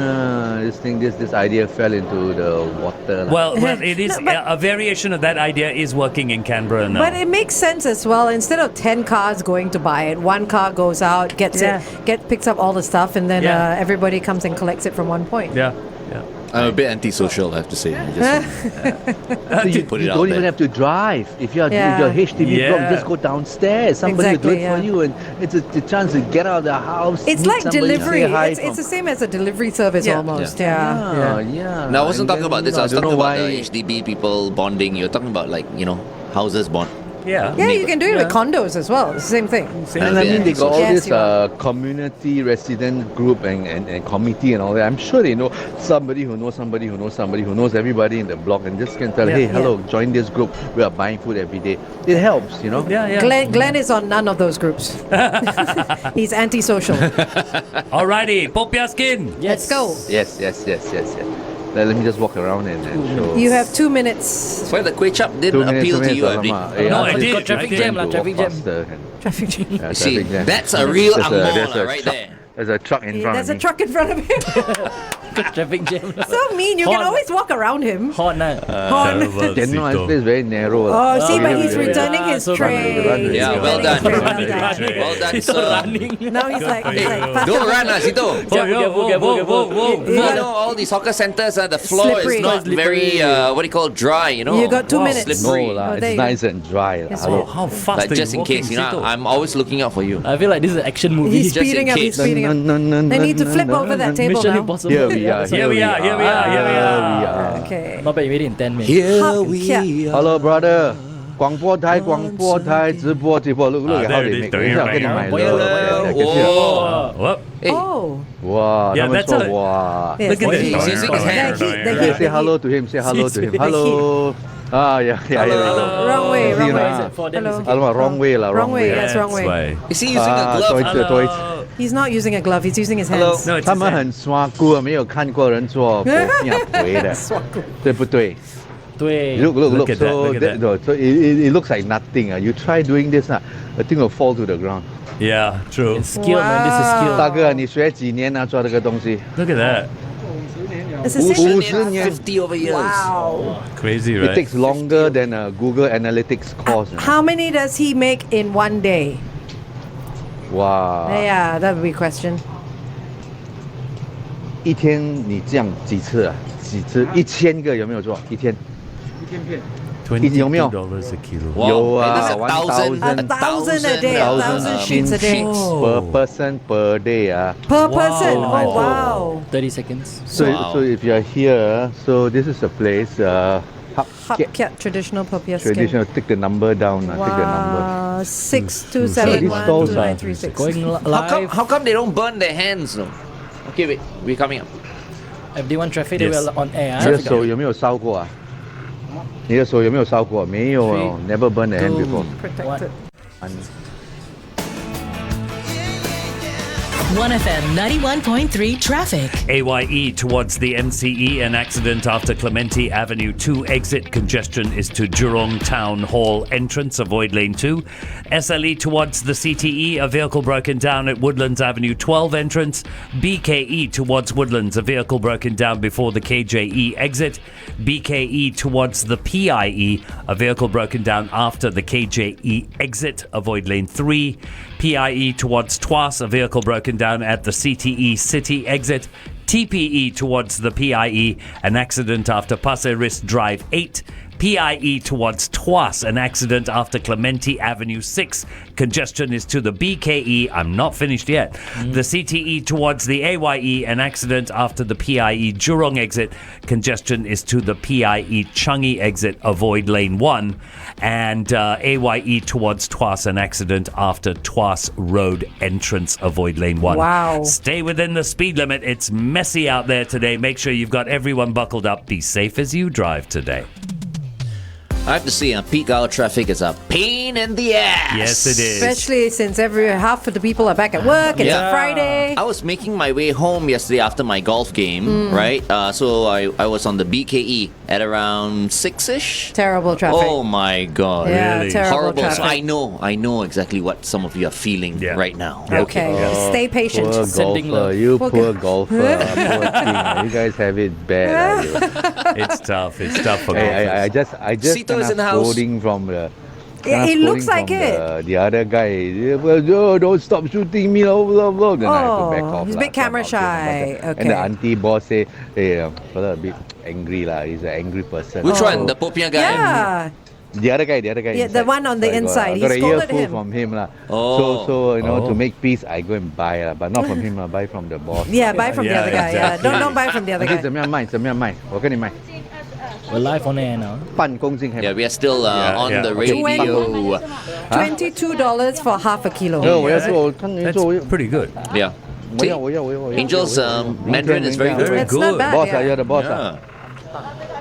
this idea fell into the water. Well, it is No, but- a variation of that idea is working in Canberra now. But it makes sense as well. Instead of 10 cars going to buy it, one car goes out, gets picks up all the stuff, and then Yeah. everybody comes and collects it from one point. yeah. Yeah. I'm a bit antisocial, I have to say. I just So you, put it you out don't even there. have to drive. If you're Yeah. HDB Yeah. block, just go downstairs. Somebody will do Exactly, it for yeah. you, and it's a chance to get out of the house. It's meet like somebody, delivery. say hi It's the from- same as a delivery service Yeah. almost. yeah. No, I wasn't And talking then, about this. I was don't talking know about why- the HDB people bonding. You're talking about, like, you know, houses bond. Yeah. Yeah, you can do it with Yeah. condos as well. It's the same thing. And I mean, they got all Yes, this you are. community resident group and committee and all that. I'm sure they know somebody who knows somebody who knows somebody who knows everybody in the block, and just can tell, Yeah. hey, hello, join this group. We are buying food every day. It helps, you know. Yeah, yeah. Glenn is on none of those groups. He's antisocial. Alrighty, Popia Skin. Let's go. Yes. Let me just walk around and show. You have 2 minutes. Why the kway chap 2 didn't minutes, appeal 2 to you, minutes, Abdi? alamak. No, I just did. Got traffic I jam did. lah, to traffic walk jam. faster and- Traffic jam. yeah, See, traffic jam. that's a real There's Angmola there's a right truck. there. There's a truck in front There's of a me. truck in front of him. Traffic jam. So mean. You can Horn. always walk around him. Horn lah. Horn. Then no, this place is very narrow. Oh, see, but he's yeah. returning his So tray. run, He's Yeah, well returning done. his Well tray. done. Well done, He's sir. running. Now he's like, faster. Don't run, Seetoh. Whoa. You know, all these hawker centers, the floor Slippery. is not very, what do you call, dry, you know. You got 2 Wow, minutes. No, slippery. lah, Oh, there it's you go. nice and dry. lah. Yes, Hello. Oh, how fast Like, are just you in case, you know, walking, Seetoh? I'm always looking out for you. I feel like this is an action movie. He's Just in speeding up. He's case. speeding up. They need to flip over that table Mission now. Impossible. Here we are. Here we are. Okay. Not bad, you made it in 10 minutes. Here we are. Hello, brother. 广播台直播 Look at how there they it make. is. This is getting my Boiler. love. Oh. Whoop. Hey, Oh. Wow, Yeah, 他们 that's 说 a- 哇。 Yes. Look at He's this. using his hand. Okay, say hello to him. Say hello to him. Hello. Ah, yeah. Wrong way. See Wrong way. lah. For them, Hello. it's Alamak, wrong way lah. Wrong way. That's That's wrong way. why. Is he using a glove? toys. He's not using a glove. He's using his Hello. hands. No, it's 他们很刷锅，没有看过人做狗面回的，对不对？对 Look. Look at that, So look at that. no, so it looks like nothing. You try doing this, the thing will fall to the ground. Yeah, true. It's skill, man. This is skill. 大哥，你学几年啊？做这个东西？ Look at that. Association. 50 年. 50 over years. Wow. Crazy, right? It takes longer than a Google Analytics course. How many does he make in one day? Wow. Yeah, that would be a question. 一天你这样几次啊？几次？1000个有没有做？一天？有没有？ $22 a kilo. Wow. 有啊 It is 1,000 a day, 1,000 sheets a day. per person per day. Per person. Wow. Oh, wow. 30 seconds. So if you are here, so this is the place. Hapkiat traditional popiah skin. Traditional. Take the number down. Take the number. Wow. 6271 stalls are 2936. Going live. How come they don't burn their hands? No. Okay, wait. We're coming up. If they want traffic, they Yes. will on air. 你的手有没有烧过啊？你的手有没有烧过？没有哦 ，never burn the hand before. Protected. OneFM 91.3 traffic. AYE towards the MCE, an accident after Clementi Avenue 2 exit. Congestion is to Jurong Town Hall entrance. Avoid lane 2. SLE towards the CTE, a vehicle broken down at Woodlands Avenue 12 entrance. BKE towards Woodlands, a vehicle broken down before the KJE exit. BKE towards the PIE, a vehicle broken down after the KJE exit. Avoid lane 3. PIE towards Tuas, a vehicle broken down at the CTE City exit. TPE towards the PIE, an accident after Pasir Ris Drive 8. PIE towards Tuas, an accident after Clementi Avenue 6. Congestion is to the BKE. I'm not finished yet. The CTE towards the AYE, an accident after the PIE Jurong exit. Congestion is to the PIE Changi exit. Avoid lane 1. And AYE towards Tuas, an accident after Tuas Road entrance. Avoid lane 1. Wow. Stay within the speed limit. It's messy out there today. Make sure you've got everyone buckled up. Be safe as you drive today. I have to say, peak hour traffic is a pain in the ass. Yes, it is. Especially since half of the people are back at work. It's a Friday. I was making my way home yesterday after my golf game, right? So I was on the BKE at around 6-ish. Terrible traffic. Oh my God. Yeah, Really? terrible Horrible. traffic. So I know exactly what some of you are feeling right now. Okay, stay patient. Poor Sending golfer, love. you Poor poor guy. golfer, poor team. You guys have it bad. It's tough. It's tough for I golfers. I just Seetoh is in the house. scolding from the. Yeah, it scolding looks like from it. The other guy. Well, no, don't stop shooting me. Blah, blah, blah. Then I have to back off. He's a lah, bit camera somehow, shy. And the Okay. auntie boss say, hey, brother, a bit angry lah. He's an angry person. Which one? The popiah guy? Yeah. The other guy. Yeah, the inside. one on the So I inside. got He a scolded earful him. from him lah. Oh. So you know, Oh. to make peace, I go and buy lah, but not from him lah. Buy from the boss. Yeah, buy from the Yeah, other guy. Yeah, exactly. don't buy from the other 你 guy. 怎么样卖？怎么样卖？我跟你卖 We're live on air now. 半公斤。 Yeah, we are still on yeah. the Okay. radio. $22 for half a kilo. 我要做，看你 That's 做， pretty good. Yeah. 我要。 Angel's Mandarin is very good. Very It's not good. bad. Boss yeah. you're the boss Yeah.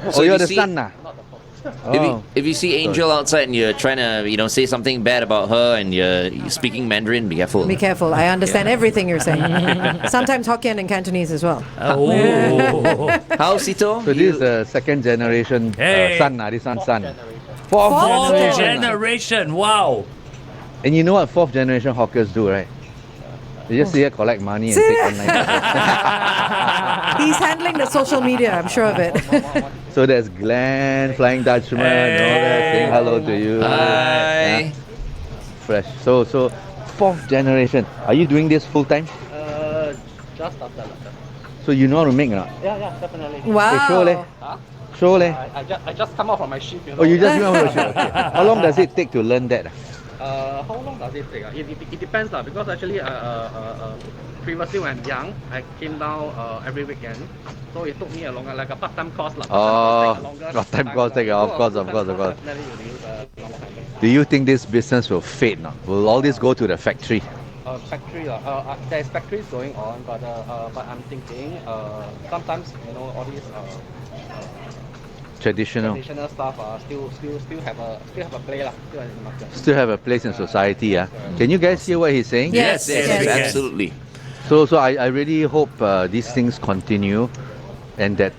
Oh, if you're you the see- son ah. If you see Angel outside and you're trying to, say something bad about her and you're speaking Mandarin, be careful. Be careful. I understand everything you're saying. Sometimes Hokkien and Cantonese as well. Oh. How, Seetoh? So this is the second generation Hey. son ah. This one son. Fourth Fourth generation. generation. Wow. And you know what fourth generation hawkers do, right? They just sit here, collect money and take online. He's handling the social media, I'm sure of it. So there's Glenn, Flying Dutchman, all that, saying hello to you. Hi. Yeah. Fresh. So fourth generation. Are you doing this full time? Just after that. So you know how to make or not? Yeah, definitely. Okay, show leh. Wow. Show leh. I just come out from my shift, you know. Oh, you just know how to show. Okay. How long does it take to learn that? How long does it take? It depends lah, because actually previously when young, I came down every weekend, so it took me a longer, like a part-time course lah. Part-time course take of course. Definitely you use a longer time. Do you think this business will fade now? Will all this go to the factory? Factory there's factories going on, but I'm thinking sometimes all these Traditional. stuff still have a play lah. Still have a place in society. Yeah. Can you guys hear what he's saying? Yes. Yes, absolutely. So I really hope these things continue, and that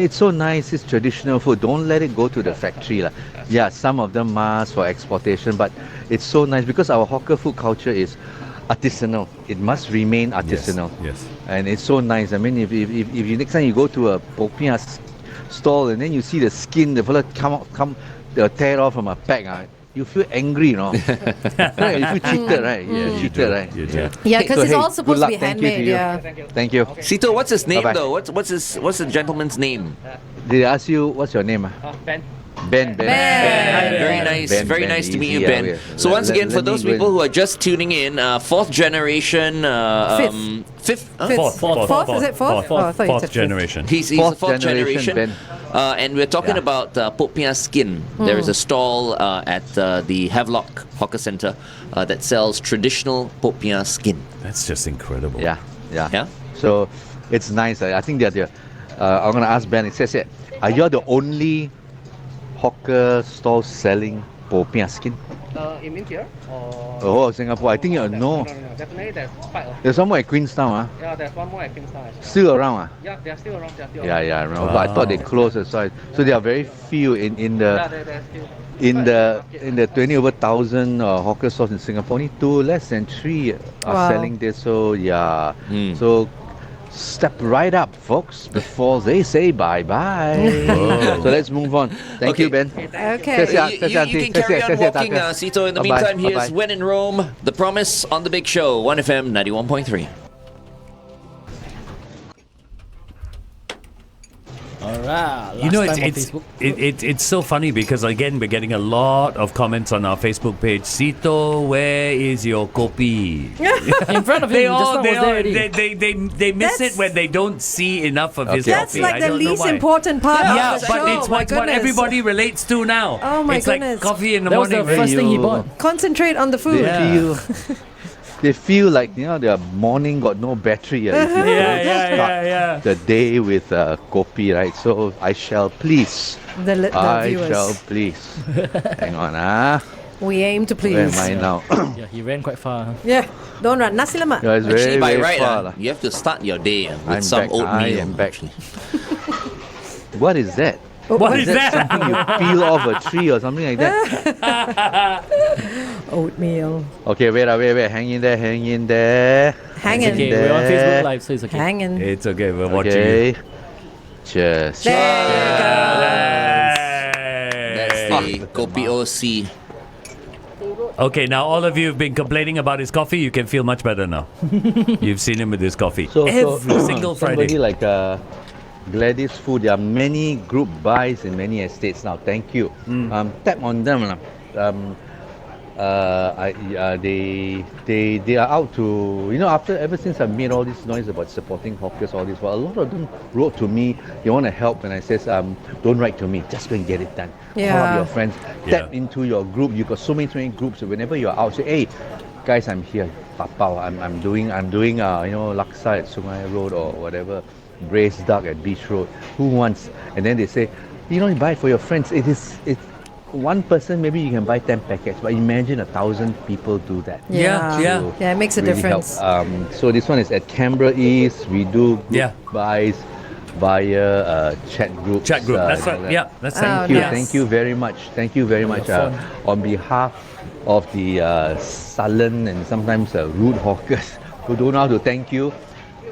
it's so nice. It's traditional food. Don't let it go to the factory lah. Yeah, some of them must for exportation, but it's so nice because our hawker food culture is artisanal. It must remain artisanal. Yes. And it's so nice. I mean, if you next time you go to a popiah stall and then you see the skin, the fella tear off from a pack, you feel angry, you know. Right? You feel cheated, right? Yeah, cheated, right? You do. Yeah, because So, it's hey, all good supposed to luck. be Thank you to handmade. you. Yeah. Thank you. Seetoh, what's his name Bye-bye. though? What's the gentleman's name? Did I ask you what's your name? Ben. Ben. Very nice, Ben, very Ben, nice to meet easy, you, yeah, Ben. yeah. So once again, for Let me those go people and- who are just tuning in, fourth generation, fifth. Fourth, is it fourth? Oh, I thought you Fourth said fifth. generation. He's the Fourth fourth generation, generation. And we're talking Yeah. about popiah skin. There is a stall at the Havelock Hawker Centre that sells traditional popiah skin. That's just incredible. Yeah. Yeah? So it's nice. I think that I'm going to ask Ben. It says here, are you the only hawker stall selling popiah skin? You mean here? Or... Oh, Singapore. I think no. No. Definitely there's quite a... There's one more at Queenstown. Yeah, there's one more at Queenstown as well. Still around. Yeah, they're still around. Yeah, I remember. But I thought they closed as well. So there are very few in Yeah, the they're still... in the 20 over 1,000 hawker stores in Singapore. Only less than 3 are Wow. selling this. So yeah. So step right up, folks, before they say bye-bye. So let's move on. Thank you, Ben. Okay. You can carry on walking, Seetoh. In the Bye-bye, meantime, here's bye-bye. When in Rome, The Promise on The Big Show, 1FM 91.3. Alright. You know, last time on it's Facebook. it's so funny because again we're getting a lot of comments on our Facebook page. Seetoh, where is your kopi? In front of him, They just all now was there already. they miss That's- it when they don't see enough of his Okay. That's coffee. like I the don't know least why. important part Yeah, of the but show. it's My what goodness. everybody relates to now. Oh my it's goodness. like coffee in the That was morning. the first thing he you- bought. Concentrate on the food. They feel like, you know, their morning got no battery. If you yeah. the day with kopi, right? So I shall please. The I viewers. shall please. Hang on, We aim to Where please. am I now? Yeah, he ran quite far. Huh? Yeah. Don't run. Nasi lemak. Yeah, it's Actually, very, by very right, far. lah. you have to start your day with I'm some back. oatmeal. I am back. What is that? What is that? Something you peel off a tree or something like that? Oatmeal. Okay, wait. Hang in there. Hanging. It's okay, we're on Facebook Live, so it's okay. Hanging. It's okay, we're watching Okay. you. Cheers. That's the Kopi OC. Okay, now all of you have been complaining about his coffee. You can feel much better now. You've seen him with his coffee every single somebody Friday. like Gladys Food, there are many group buys in many estates now. Thank you. Tap on them. They are out to, you know, ever since I made all this noise about supporting hawkers, all this, well, a lot of them wrote to me, they want to help, and I says, don't write to me, just go and get it done. Call up your friends, tap into your group. You've got so many groups, so whenever you're out, say, hey, guys, I'm here. Papao, I'm doing you know, laksa at Sungai Road or whatever, braised duck at Beach Road. Who wants? And then they say, you know, you buy for your friends. It's one person, maybe you can buy 10 packets, but imagine 1,000 people do that. Yeah. So Yeah, it makes a really difference. help. So this one is at Canberra East. We do group buys via chat groups. Chat group, that's you know right. that. Yeah, that's Thank you. Thank you very much. Thank you very much. On behalf of the sullen and sometimes rude hawkers who don't know how to thank you,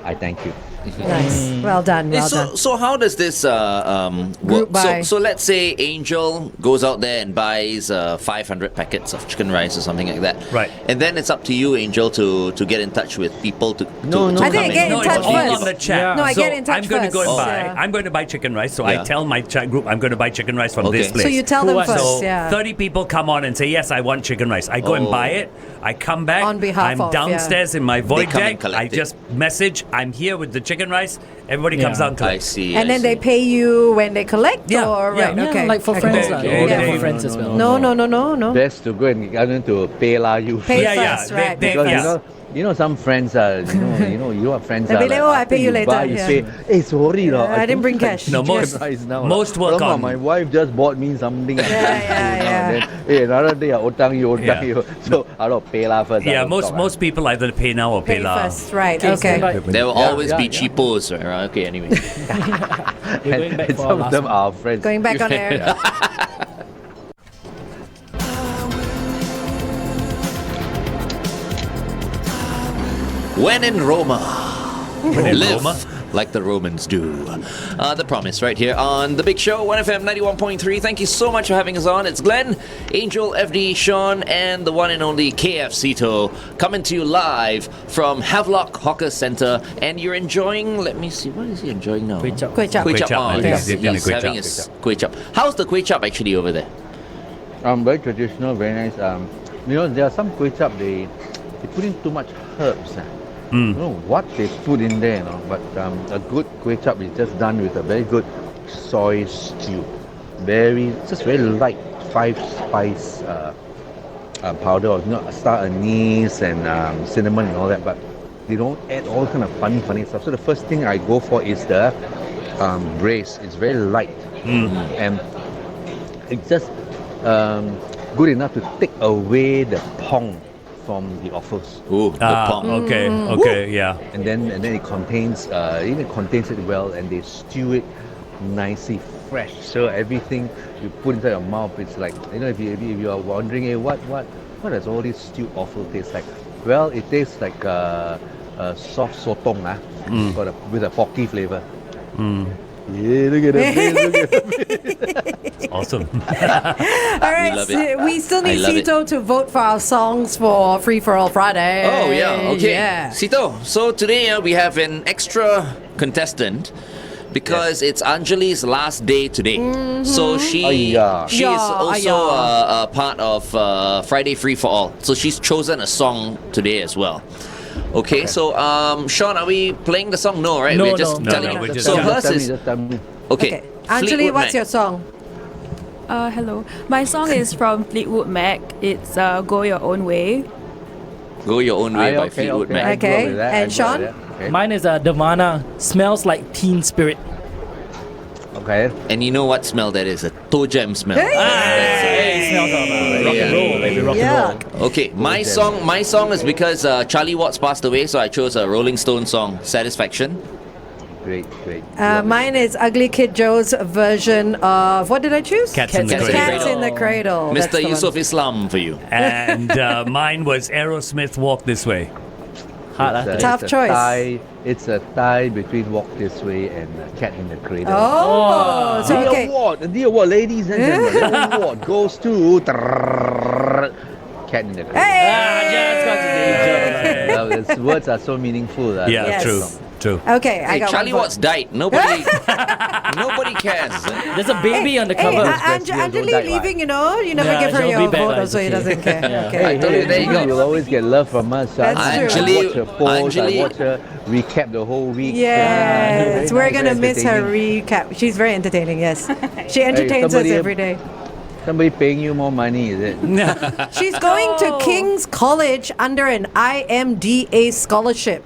I thank you. Nice. Well done. Well done. So how does this work? buy. So let's say Angel goes out there and buys 500 packets of chicken rice or something like that. Right. And then it's up to you, Angel, to get in touch with people to No. to I come think I get in No, touch it's all first. on the chat. No, I So get in touch I'm going to go and first. buy. Yeah. I'm going to buy chicken rice. So Yeah. I tell my chat group I'm going to buy chicken rice from Okay. this place. So you tell them Who first. So yeah. 30 people come on and say, yes, I want chicken rice. I go and buy it. I come back. On behalf I'm of, downstairs in my void come and deck. collect I it. just message, I'm here with the chicken rice. Everybody comes Yeah. down to I it. see. And I then they see. pay you when they collect, Yeah, or yeah. right? Yeah, Okay, like for okay. friends, lah. Okay. Yeah, Okay. for friends as well. No. Best to go and get them to pay you. Pay Yeah, first, yeah. right? They- pay Because first. you know some friends are you know what friends They'll are be like, "Oh, I after pay you later," buy, you yeah. say, hey, sorry lah, I didn't bring cash. No, most- most work Alamak, on- my wife just bought me something. Yeah. And then, hey, another day I utang you. Yeah. So I don't pay first. Yeah, I don't talk, most people either pay now or pay, Pay now. first, right? Okay, Okay. stand by. There will Yeah, always be cheapos, right? Okay, anyway. We're going back And for our some of last them one. are friends. Going back on air. When in Roma, live Roma? like the Romans do. The promise right here on The Big Show, 1FM 91.3. Thank you so much for having us on. It's Glenn, Angel, FD, Sean, and the one and only KF Seetoh coming to you live from Havelock Hawker Centre. And you're enjoying, let me see, what is he enjoying now? Kway chap. Kway chap. Kway chap. Kway chap. Oh, Yes. he's He's having having a his kway chap. How's the kway chap actually over there? Very traditional, very nice. There are some kway chap, they put in too much herbs. I don't know what they put in there, but a good kway chap is just done with a very good soy stew. Just very light 5-spice powder, of star anise and cinnamon and all that, but they don't add all kind of funny stuff. So the first thing I go for is the braise. It's very light and it's just good enough to take away the pong from the offals. Ooh, the pong. Okay, yeah. And then it contains it well, and they stew it nicely fresh. So everything you put inside your mouth, it's like, if you are wondering, hey, what does all this stewed offal taste like? Well, it tastes like a soft sotong with a porky flavor. Yeah, look at that. Awesome. All right, love it. we still need I love it. Seetoh to vote for our songs for Free for All Friday. Oh, yeah. Okay. Yeah. Seetoh, so today we have an extra contestant because it's Anjali's last day today. So she is also a part of Friday Free for All. So she's chosen a song today as well. Okay, so Sean, are we playing the song? No, right? No, We're just no. telling. No, we're just so telling. hers is Just tell me. okay. Anjali, Fleetwood what's Mac. your song? Hello. My song is from Fleetwood Mac. It's Go Your Own Way. Go Your Own Way by Fleetwood Mac. I grew up Okay, with that. and I grew up Sean? with that. Okay. Mine is Devana. Smells like Teen Spirit. Okay. And you know what smell that is? A toe jam smell. Hey, smells of rock and roll, baby, rock and roll. Okay, my song is because Charlie Watts passed away, so I chose a Rolling Stone song, Satisfaction. Great. Mine is Ugly Kid Joe's version of, what did I choose? Cats in the Cats Cradle. Cats in the Cradle. That's Mr. the one. Yusuf Islam for you. And mine was Aerosmith, Walk This Way. Hard, Tough choice. It's a tie between Walk This Way and Cat in the Cradle. Oh, so okay. The award, ladies and gentlemen, the award goes to Cat in the Cradle. Hey! These words are so meaningful. Yeah, Yes. true. Okay, I Hey, got Charlie one Watts died. Nobody cares. There's a baby on the Hey, cover. Anjali die, leaving, you never Yeah, give her she'll your be back, vote, like, so he okay. doesn't care. Yeah. Okay. I told you, there you go. You'll always get love from us. That's true. I watch her post, Anjali. I watch her recap the whole week. Yes, Very we're nice, gonna miss her entertaining. recap. She's very entertaining. Yes, she entertains us somebody- every day. Somebody paying you more money, is it? She's going to King's College under an IMDA scholarship.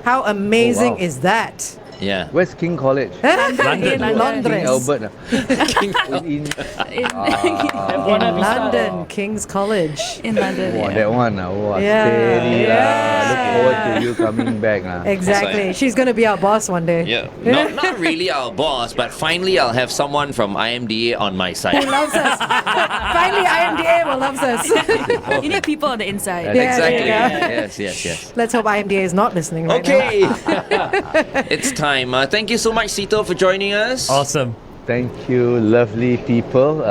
How amazing Oh, wow. is that? Yeah. Where's King College? London. In King Londres. Albert. In London, King's College. In London. Wow, yeah. that one. Yeah. Steady. Yeah. Look forward to you coming back. Exactly. She's gonna be our boss one day. Yeah. Not really our boss, but finally I'll have someone from IMDA on my Who side. loves us? Finally, IMDA will loves us. You need people on the inside. Yeah, Exactly. there you go. Yes. Let's hope IMDA is not listening right now. Okay. It's time. Thank you so much, Seetoh, for joining us. Awesome. Thank you, lovely people.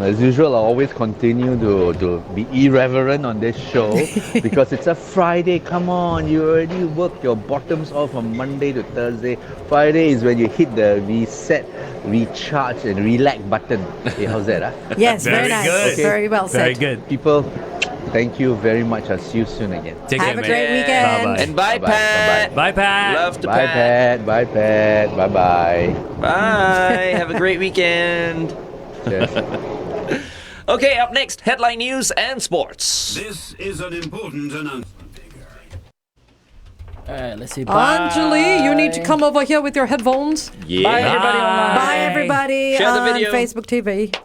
As usual, I always continue to be irreverent on this show because it's a Friday. Come on, you already worked your bottoms off from Monday to Thursday. Friday is when you hit the reset, recharge, and relax button. Hey, how's that? Yes, very, Very nice. good. Okay. Very well said. Very good. People, thank you very much. I'll see you soon again. Take Have care, a man. great weekend. Bye-bye. And bye, Bye-bye. Pat. Bye, Pat. Love to Bye, Pat. Pat. Bye, Pat. Bye, bye. Bye. Have a great weekend. Cheers. Okay, up next, headline news and sports. This is an important announcement. Alright, let's see. Bye. Anjali, you need to come over here with your headphones. Yeah. Bye, everybody online. Bye, everybody Share the on video. Facebook TV.